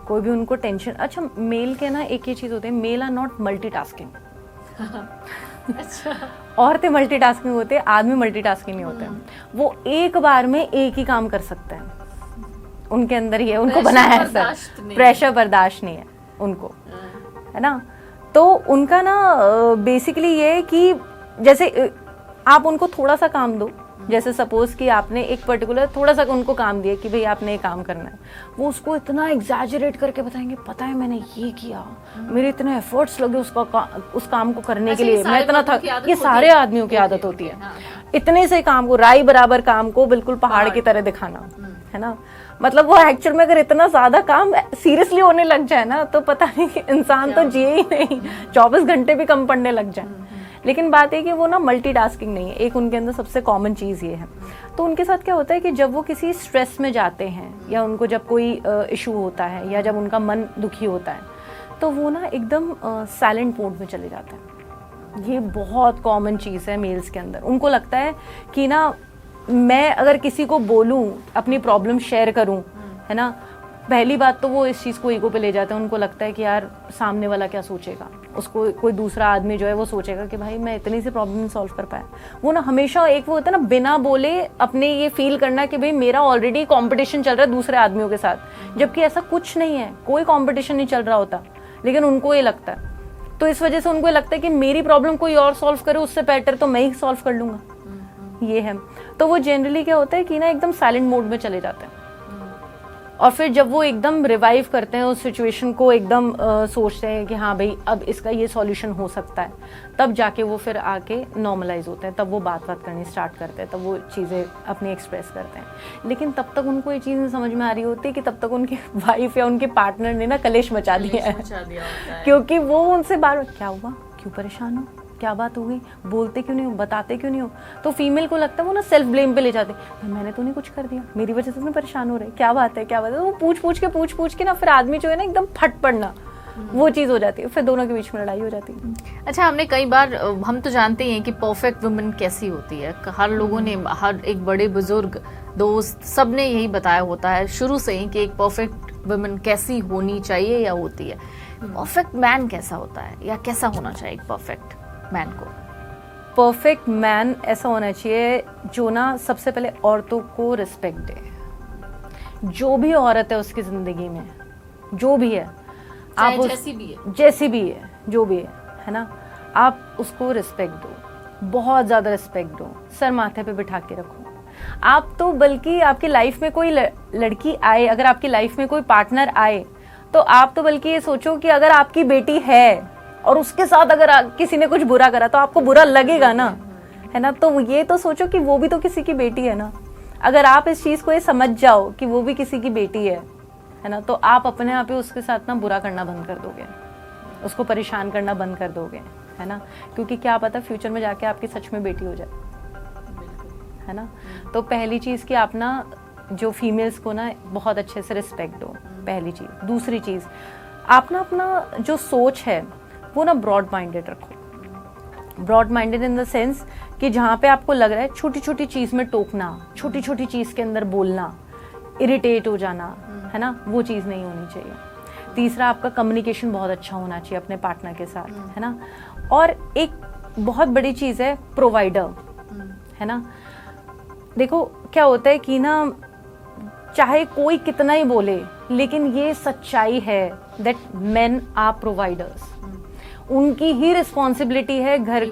कोई भी उनको टेंशन, अच्छा मेल के ना एक ही चीज़ होती है, मेल आर नॉट मल्टीटास्किंग। अच्छा, औरतें मल्टीटास्किंग होते हैं, आदमी मल्टीटास्किंग नहीं होते हैं। वो एक बार में एक ही काम कर सकते हैं, उनके अंदर ही है, उनको बनाया है सर, प्रेशर बर्दाश्त नहीं है उनको, है ना। तो उनका ना बेसिकली ये है कि जैसे आप उनको थोड़ा सा काम दो, जैसे सपोज कि आपने एक पर्टिकुलर थोड़ा सा उनको काम दिया कि भाई आपने ये काम करना है, वो उसको इतना एग्जैजरेट करके बताएंगे, पता है मैंने ये किया, मेरे इतने एफर्ट्स लगे उस काम को करने के लिए, मैं इतना थक। ये सारे आदमियों की आदत होती है, इतने से काम को, राई बराबर काम को बिल्कुल पहाड़ की तरह दिखाना, है ना। मतलब वो एक्चुअल में अगर इतना ज्यादा काम सीरियसली होने लग जाए ना, तो पता नहीं इंसान तो जिए ही नहीं, 24 घंटे भी कम पड़ने लग जाए। लेकिन बात है कि वो ना मल्टीटास्किंग नहीं है, एक उनके अंदर सबसे कॉमन चीज़ ये है। तो उनके साथ क्या होता है कि जब वो किसी स्ट्रेस में जाते हैं, या उनको जब कोई इशू होता है, या जब उनका मन दुखी होता है, तो वो ना एकदम साइलेंट मोड में चले जाते हैं। ये बहुत कॉमन चीज़ है मेल्स के अंदर। उनको लगता है कि ना, मैं अगर किसी को बोलूँ, अपनी प्रॉब्लम शेयर करूँ, है ना, पहली बात तो वो इस चीज़ को ईगो पे ले जाते हैं। उनको लगता है कि यार सामने वाला क्या सोचेगा, उसको कोई दूसरा आदमी जो है वो सोचेगा कि भाई मैं इतनी सी प्रॉब्लम सॉल्व कर पाया। वो ना हमेशा एक वो होता है ना, बिना बोले अपने ये फील करना कि भाई मेरा ऑलरेडी कंपटीशन चल रहा है दूसरे आदमियों के साथ, जबकि ऐसा कुछ नहीं है, कोई कंपटीशन नहीं चल रहा होता, लेकिन उनको ये लगता है। तो इस वजह से उनको ये लगता है कि मेरी प्रॉब्लम कोई और सॉल्व करे, उससे बेटर तो मैं ही सॉल्व कर लूँगा, ये है। तो वो जनरली क्या होता है कि ना एकदम साइलेंट मोड में चले जाते हैं, और फिर जब वो एकदम रिवाइव करते हैं उस सिचुएशन को, एकदम सोचते हैं कि हाँ भाई अब इसका ये सॉल्यूशन हो सकता है, तब जाके वो फिर आके नॉर्मलाइज होते हैं, तब वो बात करनी स्टार्ट करते हैं, तब वो चीज़ें अपनी एक्सप्रेस करते हैं। लेकिन तब तक उनको ये चीज़ नहीं समझ में आ रही होती कि तब तक उनकी वाइफ या उनके पार्टनर ने ना कलेश मचा दिया है, क्योंकि वो उनसे बार बार क्या हुआ, क्यों परेशान हो, क्या बात हो गई, बोलते क्यों नहीं हो, बताते क्यों नहीं हो। तो फीमेल को लगता है वो ना सेल्फ ब्लेम पे ले जाते, मैंने तो नहीं कुछ कर दिया, मेरी वजह से तुम परेशान हो रहे, क्या बात है क्या बात है। तो वो पूछ के ना फिर आदमी जो है ना एकदम फट पड़ना, वो चीज़ हो जाती है, फिर दोनों के बीच में लड़ाई हो जाती है। अच्छा, हमने कई बार, हम तो जानते हैं कि परफेक्ट वुमन कैसी होती है, हर लोगों ने, हर एक बड़े बुजुर्ग, दोस्त, सब ने यही बताया होता है शुरू से ही कि एक परफेक्ट वुमन कैसी होनी चाहिए या होती है। परफेक्ट मैन कैसा होता है, या कैसा होना चाहिए एक परफेक्ट मैन को? परफेक्ट मैन ऐसा होना चाहिए जो ना सबसे पहले औरतों को रिस्पेक्ट दे, जो भी औरत है उसकी जिंदगी में, जो भी है, आप जैसी भी है, जो भी है ना, आप उसको रिस्पेक्ट दो, बहुत ज़्यादा रिस्पेक्ट दो, सर माथे पे बिठा के रखो। आप तो बल्कि आपकी लाइफ में कोई लड़की आए, अगर आपकी लाइफ में कोई पार्टनर आए, तो आप तो बल्कि ये सोचो कि अगर आपकी बेटी है और उसके साथ अगर किसी ने कुछ बुरा करा तो आपको बुरा लगेगा ना, है ना। तो ये तो सोचो कि वो भी तो किसी की बेटी है ना। अगर आप इस चीज़ को ये समझ जाओ कि वो भी किसी की बेटी है ना, तो आप अपने आप ही उसके साथ ना बुरा करना बंद कर दोगे, उसको परेशान करना बंद कर दोगे, है ना। क्योंकि क्या पता फ्यूचर में जाके आपकी सच में बेटी हो जाए, है ना। तो पहली चीज़ कि आप ना जो फीमेल्स को ना बहुत अच्छे से रिस्पेक्ट दो, पहली चीज़। दूसरी चीज़, आप ना अपना जो सोच है वो ना ब्रॉड माइंडेड रखो। Broad minded in the sense कि जहाँ पे आपको लग रहा है छोटी छोटी चीज़ में टोकना, छोटी छोटी चीज़ के अंदर बोलना, इरिटेट हो जाना, है ना, वो चीज़ नहीं होनी चाहिए। तीसरा, आपका कम्युनिकेशन बहुत अच्छा होना चाहिए अपने पार्टनर के साथ, है ना। और एक बहुत बड़ी चीज़ है प्रोवाइडर, है ना। देखो क्या होता है कि ना, चाहे कोई कितना ही बोले, लेकिन ये सच्चाई है दैट मेन आर प्रोवाइडर्स। उनकी ही रिस्पॉन्सिबिलिटी है घर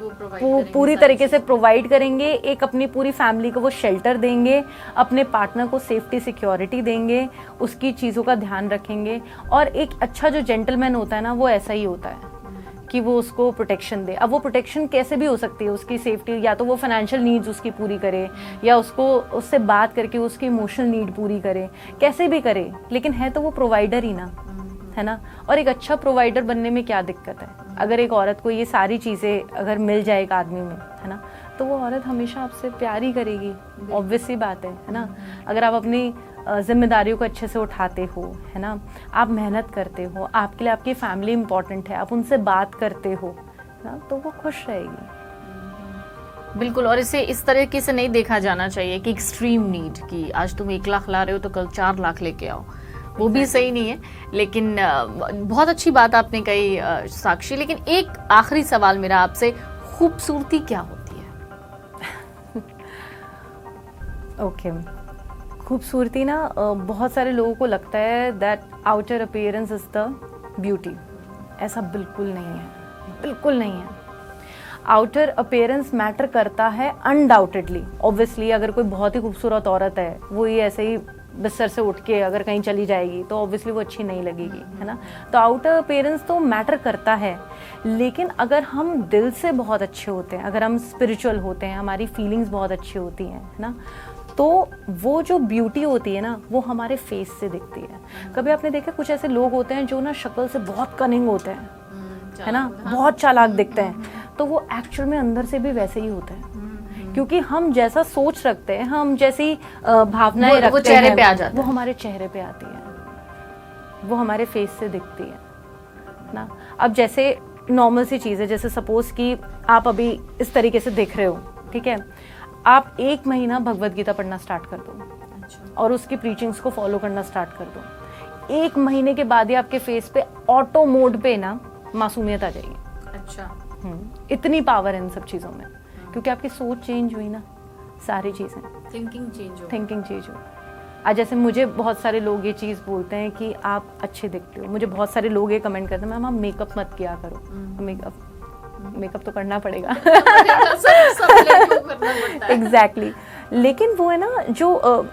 पूरी तरीके से प्रोवाइड करेंगे, एक अपनी पूरी फैमिली को वो शेल्टर देंगे, अपने पार्टनर को सेफ्टी सिक्योरिटी देंगे, उसकी चीज़ों का ध्यान रखेंगे। और एक अच्छा जो जेंटलमैन होता है ना, वो ऐसा ही होता है कि वो उसको प्रोटेक्शन दे। अब वो प्रोटेक्शन कैसे भी हो सकती है, उसकी सेफ्टी, या तो वो फाइनेंशियल नीड्स उसकी पूरी करे, या उससे बात करके उसकी इमोशनल नीड पूरी करे, कैसे भी करे, लेकिन है तो वो प्रोवाइडर ही ना, है ना। और एक अच्छा प्रोवाइडर बनने में क्या दिक्कत है? अगर एक औरत को ये सारी चीज़ें अगर मिल जाए एक आदमी में, है ना, तो वो औरत हमेशा आपसे प्यार ही करेगी, ऑब्वियस सी बात है ना। अगर आप अपनी जिम्मेदारियों को अच्छे से उठाते हो, है ना, आप मेहनत करते हो, आपके लिए आपकी फैमिली इंपॉर्टेंट है, आप उनसे बात करते हो ना, तो वो खुश रहेगी। बिल्कुल। और इसे इस तरीके से नहीं देखा जाना चाहिए कि एक्सट्रीम नीड, कि आज तुम 1 लाख ला रहे हो तो कल 4 लाख लेके आओ, वो भी सही नहीं है। लेकिन बहुत अच्छी बात आपने कही साक्षी। लेकिन एक आखिरी सवाल मेरा आपसे, खूबसूरती क्या होती है? ओके, खूबसूरती ना बहुत सारे लोगों को लगता है that outer appearance is the beauty. ऐसा बिल्कुल नहीं है, बिल्कुल नहीं है। आउटर अपीयरेंस मैटर करता है अनडाउटेडली। ऑब्वियसली अगर कोई बहुत ही खूबसूरत औरत है, वो ये ऐसे ही बिस्तर से उठ के अगर कहीं चली जाएगी तो ऑब्वियसली वो अच्छी नहीं लगेगी, है ना। तो आउटर अपीयरेंस तो मैटर करता है, लेकिन अगर हम दिल से बहुत अच्छे होते हैं, अगर हम स्पिरिचुअल होते हैं, हमारी फीलिंग्स बहुत अच्छी होती हैं, है ना, तो वो जो ब्यूटी होती है ना, वो हमारे फेस से दिखती है। कभी आपने देखा कुछ ऐसे लोग होते हैं जो ना शक्ल से बहुत कनिंग होते हैं, है ना, बहुत चालाक दिखते हैं, तो वो एक्चुअल में अंदर से भी वैसे ही होते हैं। क्योंकि हम जैसा सोच रखते हैं, हम जैसी भावनाएं रखते हैं, वो चेहरे पे आ जाता है, वो हमारे चेहरे पे आती है, वो हमारे फेस से दिखती है ना। अब जैसे नॉर्मल सी चीज़ है, जैसे सपोज कि आप अभी इस तरीके से देख रहे हो, ठीक है, आप 1 महीना भगवत गीता पढ़ना स्टार्ट कर दो और उसकी प्रीचिंग्स को फॉलो करना स्टार्ट कर दो। 1 महीने के बाद ही आपके फेस पे ऑटो मोड पे ना मासूमियत आ जाएगी। अच्छा। इतनी पावर है इन सब चीज़ों में, क्योंकि आपकी सोच चेंज हुई ना, सारी चीज़ें, थिंकिंग चेंज हो। आज जैसे मुझे बहुत सारे लोग ये चीज़ बोलते हैं कि आप अच्छे दिखते हो, मुझे बहुत सारे लोग ये कमेंट करते हैं, मैम आप मेकअप मत किया करो। मेकअप तो करना पड़ेगा, एग्जैक्टली। लेकिन वो है ना, जो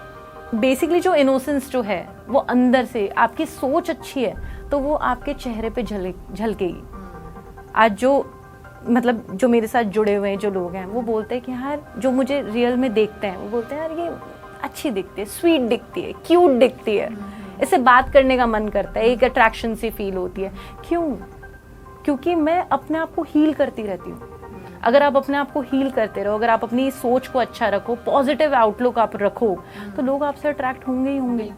बेसिकली जो इनोसेंस जो है वो अंदर से, आपकी सोच अच्छी है तो वो आपके चेहरे पे झलकेगी। आज जो मतलब जो मेरे साथ जुड़े हुए हैं जो लोग हैं, वो बोलते हैं कि यार, जो मुझे रियल में देखते हैं, वो बोलते हैं यार ये अच्छी दिखती है, स्वीट दिखती है, क्यूट दिखती है, इससे बात करने का मन करता है, एक अट्रैक्शन सी फील होती है। क्यों? क्योंकि मैं अपने आप को हील करती रहती हूँ। अगर आप अपने आप को हील करते रहो, अगर आप अपनी सोच को अच्छा रखो, पॉजिटिव आउटलुक आप रखो, तो लोग आपसे अट्रैक्ट होंगे ही होंगे।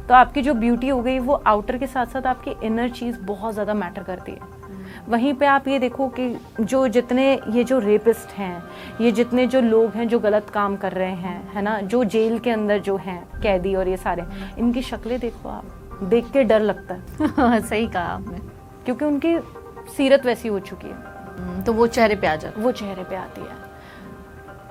तो आपकी जो ब्यूटी हो गई, वो आउटर के साथ साथ आपकी इनर चीज़ बहुत ज़्यादा मैटर करती है। वहीं पे आप ये देखो कि ये जो रेपिस्ट हैं, ये जितने जो लोग हैं जो गलत काम कर रहे हैं, है ना, जो जेल के अंदर जो हैं कैदी और ये सारे, इनकी शक्लें देखो, आप देख के डर लगता है। सही कहा आपने, क्योंकि उनकी सीरत वैसी हो चुकी है, तो वो चेहरे पे आ जाती है, वो चेहरे पे आती है।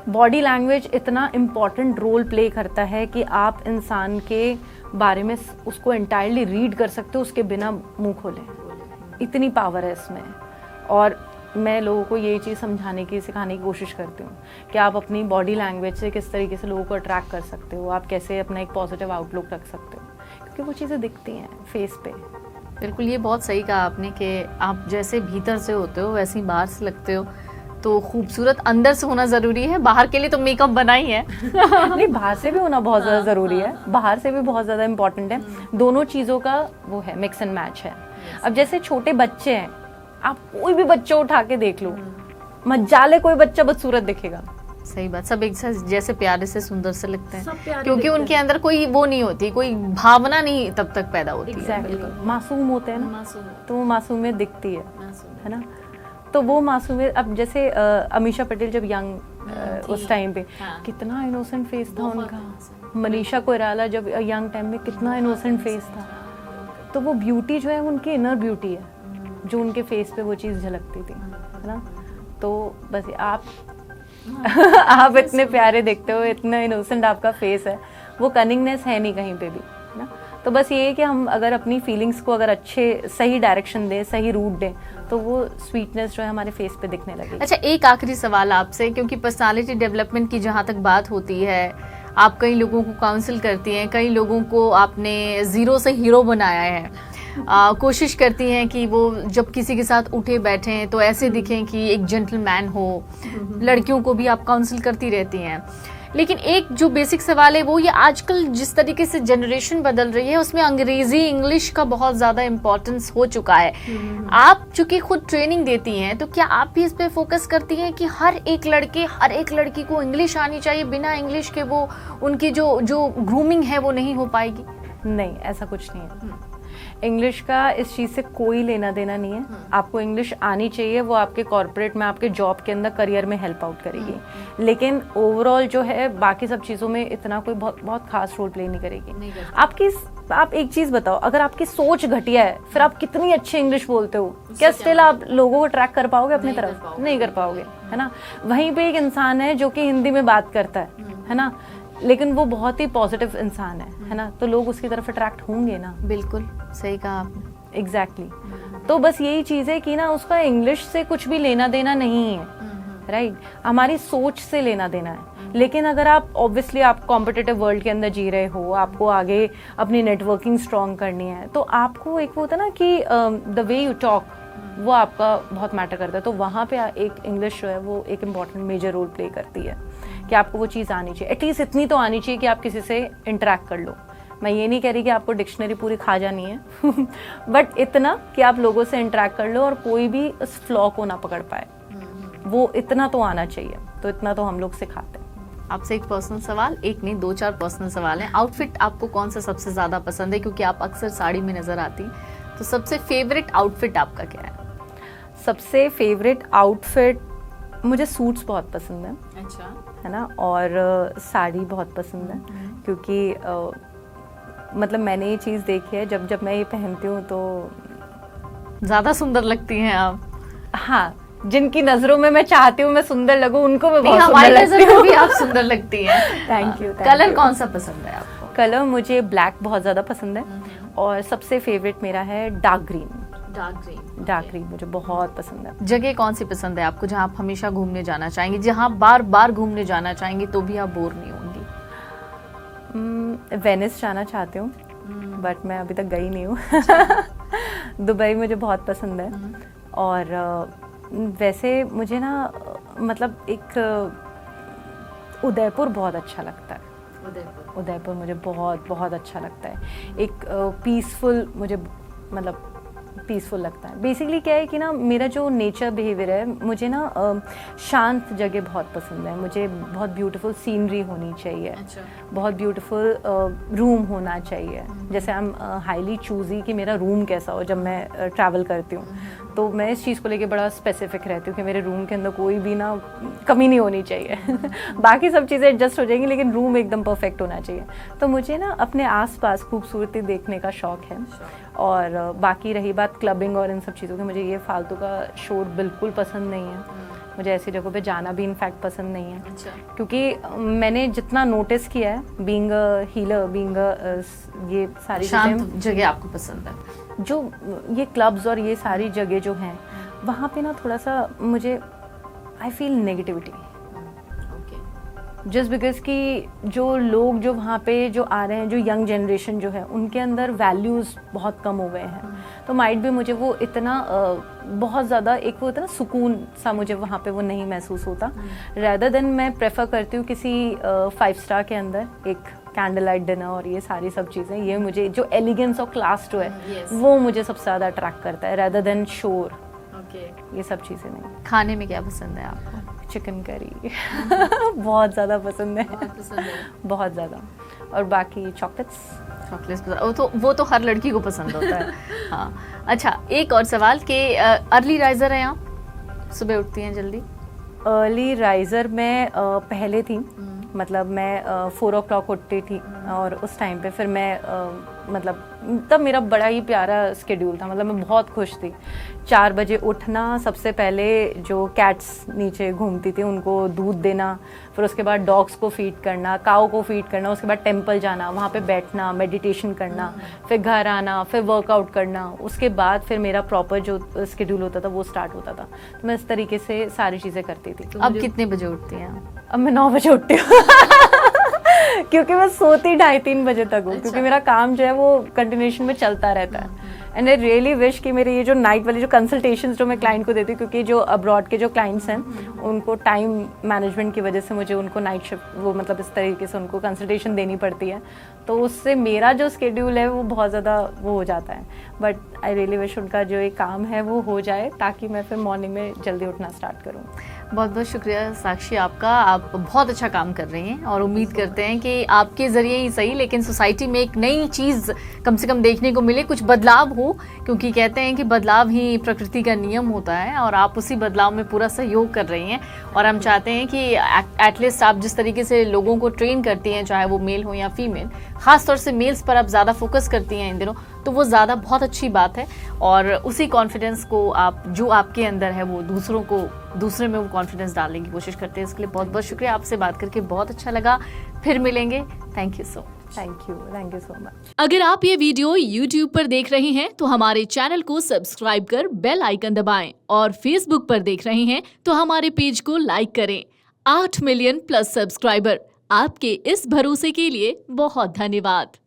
बॉडी लैंग्वेज इतना इम्पॉर्टेंट रोल प्ले करता है कि आप इंसान के बारे में उसको एंटायरली रीड कर सकते हो उसके बिना मुंह खोले। इतनी पावर है इसमें। और मैं लोगों को ये चीज़ समझाने की सिखाने की कोशिश करती हूँ कि आप अपनी बॉडी लैंग्वेज से किस तरीके से लोगों को अट्रैक्ट कर सकते हो, आप कैसे अपना एक पॉजिटिव आउटलुक रख सकते हो, क्योंकि वो चीज़ें दिखती हैं फेस पे। बिल्कुल, ये बहुत सही कहा आपने कि आप जैसे भीतर से होते हो वैसे ही बाहर से लगते हो। तो खूबसूरत अंदर से होना ज़रूरी है, बाहर के लिए तो मेकअप बना ही है। नहीं, बाहर से भी होना बहुत ज़्यादा ज़रूरी है, बाहर से भी बहुत ज़्यादा इम्पोर्टेंट है। दोनों चीज़ों का वो है, मिक्स एंड मैच है। अब जैसे छोटे बच्चे हैं, आप कोई भी बच्चा उठा के देख लो, मजाले कोई बच्चा बदसूरत दिखेगा। सही बात, सब एक जैसे प्यारे से सुंदर से लगते हैं, क्योंकि उनके अंदर कोई वो नहीं होती, कोई भावना नहीं तब तक पैदा होती है। मासूम होते हैं ना, तो वो मासूमियत दिखती है ना। तो वो मासूमियत, अब जैसे अमीषा पटेल जब यंग उस टाइम पे कितना इनोसेंट फेस था उनका, मनीषा कोइराला जब यंग टाइम में कितना इनोसेंट फेस था। तो वो ब्यूटी जो है उनकी इनर ब्यूटी है, जो उनके फेस पे वो चीज़ झलकती थी, है ना। तो बस आप इतने प्यारे दिखते हो, इतना इनोसेंट आपका फेस है, वो कनिंगनेस है नहीं कहीं पे भी, है ना। तो बस ये है कि हम अगर अपनी फीलिंग्स को अगर अच्छे सही डायरेक्शन दें, सही रूट दें, तो वो स्वीटनेस जो है हमारे फेस पे दिखने लगेगी। अच्छा, एक आखिरी सवाल आपसे, क्योंकि पर्सनालिटी डेवलपमेंट की जहाँ तक बात होती है, आप कई लोगों को काउंसिल करती हैं, कई लोगों को आपने ज़ीरो से हीरो बनाया है, कोशिश करती हैं कि वो जब किसी के साथ उठे बैठें तो ऐसे दिखें कि एक जेंटलमैन हो। लड़कियों को भी आप काउंसिल करती रहती हैं, लेकिन एक जो बेसिक सवाल है वो ये, आजकल जिस तरीके से जनरेशन बदल रही है उसमें अंग्रेजी इंग्लिश का बहुत ज़्यादा इम्पोर्टेंस हो चुका है। आप चूंकि खुद ट्रेनिंग देती हैं, तो क्या आप भी इस पे फोकस करती हैं कि हर एक लड़के हर एक लड़की को इंग्लिश आनी चाहिए, बिना इंग्लिश के वो उनकी जो ग्रूमिंग है वो नहीं हो पाएगी? नहीं, ऐसा कुछ नहीं है। इंग्लिश का इस चीज़ से कोई लेना देना नहीं है। आपको इंग्लिश आनी चाहिए, वो आपके कॉर्पोरेट में, आपके जॉब के अंदर, करियर में हेल्प आउट करेगी, लेकिन ओवरऑल जो है बाकी सब चीज़ों में इतना कोई बहुत खास रोल प्ले नहीं करेगी। आप एक चीज़ बताओ, अगर आपकी सोच घटिया है, फिर आप कितनी अच्छी इंग्लिश बोलते हो, क्या स्टिल आप लोगों को ट्रैक कर पाओगे अपनी तरफ? नहीं कर पाओगे, है ना। वहीं पे एक इंसान है जो कि हिंदी में बात करता है ना, लेकिन वो बहुत ही पॉजिटिव इंसान है ना, तो लोग उसकी तरफ अट्रैक्ट होंगे ना। बिल्कुल सही कहा आपने। एग्जैक्टली। तो बस यही चीज़ है कि ना, उसका इंग्लिश से कुछ भी लेना देना नहीं है, राइट। हमारी सोच से लेना देना है। लेकिन अगर आप ऑब्वियसली आप कॉम्पिटिटिव वर्ल्ड के अंदर जी रहे हो, आपको आगे अपनी नेटवर्किंग स्ट्रॉन्ग करनी है, तो आपको एक वो होता है ना कि द वे यू टॉक, वो आपका बहुत मैटर करता है। तो वहाँ पे एक इंग्लिश जो है वो एक इम्पॉर्टेंट मेजर रोल प्ले करती है कि आपको वो चीज़ आनी चाहिए, एटलीस्ट इतनी तो आनी चाहिए कि आप किसी से इंटरेक्ट कर लो। मैं ये नहीं कह रही कि आपको डिक्शनरी पूरी खा जानी है बट इतना कि आप लोगों से इंटरेक्ट कर लो और कोई भी उस फ्लॉ को ना पकड़ पाए, वो इतना तो आना चाहिए। तो इतना तो हम लोग सिखाते हैं। आपसे एक पर्सनल सवाल, एक नहीं 2-4 पर्सनल सवाल हैं। आउटफिट आपको कौन सा सबसे ज़्यादा पसंद है, क्योंकि आप अक्सर साड़ी में नज़र आती, तो सबसे फेवरेट आउटफिट आपका क्या है? सबसे फेवरेट आउटफिट, मुझे सूट्स बहुत पसंद है। अच्छा, है ना, और साड़ी बहुत पसंद है, क्योंकि मतलब मैंने ये चीज़ देखी है, जब मैं ये पहनती हूँ तो ज़्यादा सुंदर लगती हैं आप। हाँ, जिनकी नज़रों में मैं चाहती हूँ मैं सुंदर लगूँ, उनको मैं बहुत सुंदर लगती हूँ। भी आप सुंदर लगती हैं। Thank you. कलर कौन सा पसंद है आपको? कलर मुझे ब्लैक बहुत ज़्यादा पसंद है, और सबसे फेवरेट मेरा है डार्क ग्रीन। डार्क ग्रीन मुझे बहुत पसंद है। जगह कौन सी पसंद है आपको जहाँ आप हमेशा घूमने जाना चाहेंगे, जहाँ बार बार घूमने जाना चाहेंगे तो भी आप बोर नहीं होंगी? वेनिस जाना चाहती हूँ, बट मैं अभी तक गई नहीं हूँ। दुबई मुझे बहुत पसंद है, और वैसे मुझे ना मतलब एक उदयपुर बहुत अच्छा लगता है। उदयपुर मुझे बहुत बहुत अच्छा लगता है। एक पीसफुल, मुझे मतलब पीसफुल लगता है। बेसिकली क्या है कि ना, मेरा जो नेचर बिहेवियर है, मुझे ना शांत जगह बहुत पसंद है। मुझे बहुत ब्यूटीफुल सीनरी होनी चाहिए। अच्छा। बहुत ब्यूटीफुल रूम होना चाहिए। जैसे आई एम हाईली चूजी कि मेरा रूम कैसा हो जब मैं ट्रैवल करती हूँ, तो मैं इस चीज़ को लेके बड़ा स्पेसिफिक रहती हूँ कि मेरे रूम के अंदर कोई भी ना कमी नहीं होनी चाहिए। बाकी सब चीज़ें एडजस्ट हो जाएंगी, लेकिन रूम एकदम परफेक्ट होना चाहिए। तो मुझे ना अपने आसपास खूबसूरती देखने का शौक़ है। और बाकी रही बात क्लबिंग और इन सब चीज़ों की, मुझे ये फालतू का शोर बिल्कुल पसंद नहीं है। मुझे ऐसी जगहों पे जाना भी इनफैक्ट पसंद नहीं है। अच्छा। क्योंकि मैंने जितना नोटिस किया है, बीइंग अ हीलर, बीइंग ये सारी शांत चीज़ें, जगह आपको पसंद है? जो ये क्लब्स और ये सारी जगह जो हैं वहाँ पे ना थोड़ा सा मुझे I feel negativity, just because कि जो लोग जो वहाँ पे जो आ रहे हैं, जो यंग जनरेशन जो है, उनके अंदर वैल्यूज़ बहुत कम हो गए हैं। तो माइट भी मुझे वो इतना बहुत ज़्यादा एक वो होता है ना सुकून सा, मुझे वहाँ पे वो नहीं महसूस होता। रैदर देन मैं प्रेफर करती हूँ किसी 5 स्टार के अंदर एक कैंडल लाइट डिनर और ये सारी सब चीज़ें, ये मुझे जो एलिगेंस और क्लास जो है वो मुझे सबसे ज़्यादा अट्रैक्ट करता है, रैदर देन शोर। ये सब चीज़ें नहीं। खाने में क्या पसंद है आपको? चिकन करी बहुत ज़्यादा पसंद है, बहुत ज़्यादा। और बाकी चॉकलेट्स पसंद, वो तो हर लड़की को पसंद होता है। हाँ। अच्छा, एक और सवाल कि अर्ली राइजर हैं आप, सुबह उठती हैं जल्दी? अर्ली राइजर मैं पहले थी, मतलब मैं 4 o'clock उठती थी, और उस टाइम पे फिर मैं मतलब तब मेरा बड़ा ही प्यारा स्केड्यूल था, मतलब मैं बहुत खुश थी। 4 बजे उठना, सबसे पहले जो कैट्स नीचे घूमती थी उनको दूध देना, फिर उसके बाद डॉग्स को फीड करना, काऊ को फीड करना, उसके बाद टेंपल जाना, वहाँ पे बैठना, मेडिटेशन करना, फिर घर आना, फिर वर्कआउट करना, उसके बाद फिर मेरा प्रॉपर जो स्केड्यूल होता था वो स्टार्ट होता था। तो मैं इस तरीके से सारी चीज़ें करती थी। अब कितने बजे उठती हैं आप? अब मैं 9 बजे उठती हूँ क्योंकि मैं सोती 2:30-3 बजे तक हूँ। क्योंकि मेरा काम जो है वो कंटिन्यूएशन में चलता रहता है। एंड आई रियली विश कि मेरे ये जो नाइट वाली जो कंसल्टेशंस जो मैं क्लाइंट को देती हूँ, क्योंकि जो अब्रॉड के जो क्लाइंट्स हैं उनको टाइम मैनेजमेंट की वजह से मुझे उनको नाइट शिफ्ट वो मतलब इस तरीके से उनको कंसल्टेशन देनी पड़ती है, तो उससे मेरा जो स्केड्यूल है वो बहुत ज़्यादा वो हो जाता है। बट आई रियली विश उनका जो एक काम है वो हो जाए, ताकि मैं फिर मॉर्निंग में जल्दी उठना स्टार्ट करूँ। बहुत बहुत शुक्रिया साक्षी आपका, आप बहुत अच्छा काम कर रही हैं और उम्मीद करते हैं कि आपके ज़रिए ही सही लेकिन सोसाइटी में एक नई चीज़ कम से कम देखने को मिले, कुछ बदलाव हो, क्योंकि कहते हैं कि बदलाव ही प्रकृति का नियम होता है और आप उसी बदलाव में पूरा सहयोग कर रही हैं। और हम चाहते हैं कि एटलीस्ट आप जिस तरीके से लोगों को ट्रेन करती हैं, चाहे वो मेल हो या फीमेल, ख़ासतौर से मेल्स पर आप ज़्यादा फोकस करती हैं इन दिनों, तो वो ज़्यादा बहुत अच्छी बात है। और उसी कॉन्फिडेंस को आप जो आपके अंदर है वो दूसरे में वो कॉन्फिडेंस डालने की कोशिश करते हैं। इसके लिए बहुत बहुत शुक्रिया, आपसे बात करके बहुत अच्छा लगा। फिर मिलेंगे, thank you so much. Thank you so much. अगर आप ये वीडियो YouTube पर देख रहे हैं तो हमारे चैनल को सब्सक्राइब कर बेल आइकन दबाएं, और Facebook पर देख रहे हैं तो हमारे पेज को लाइक करें। 8 मिलियन प्लस सब्सक्राइबर, आपके इस भरोसे के लिए बहुत धन्यवाद।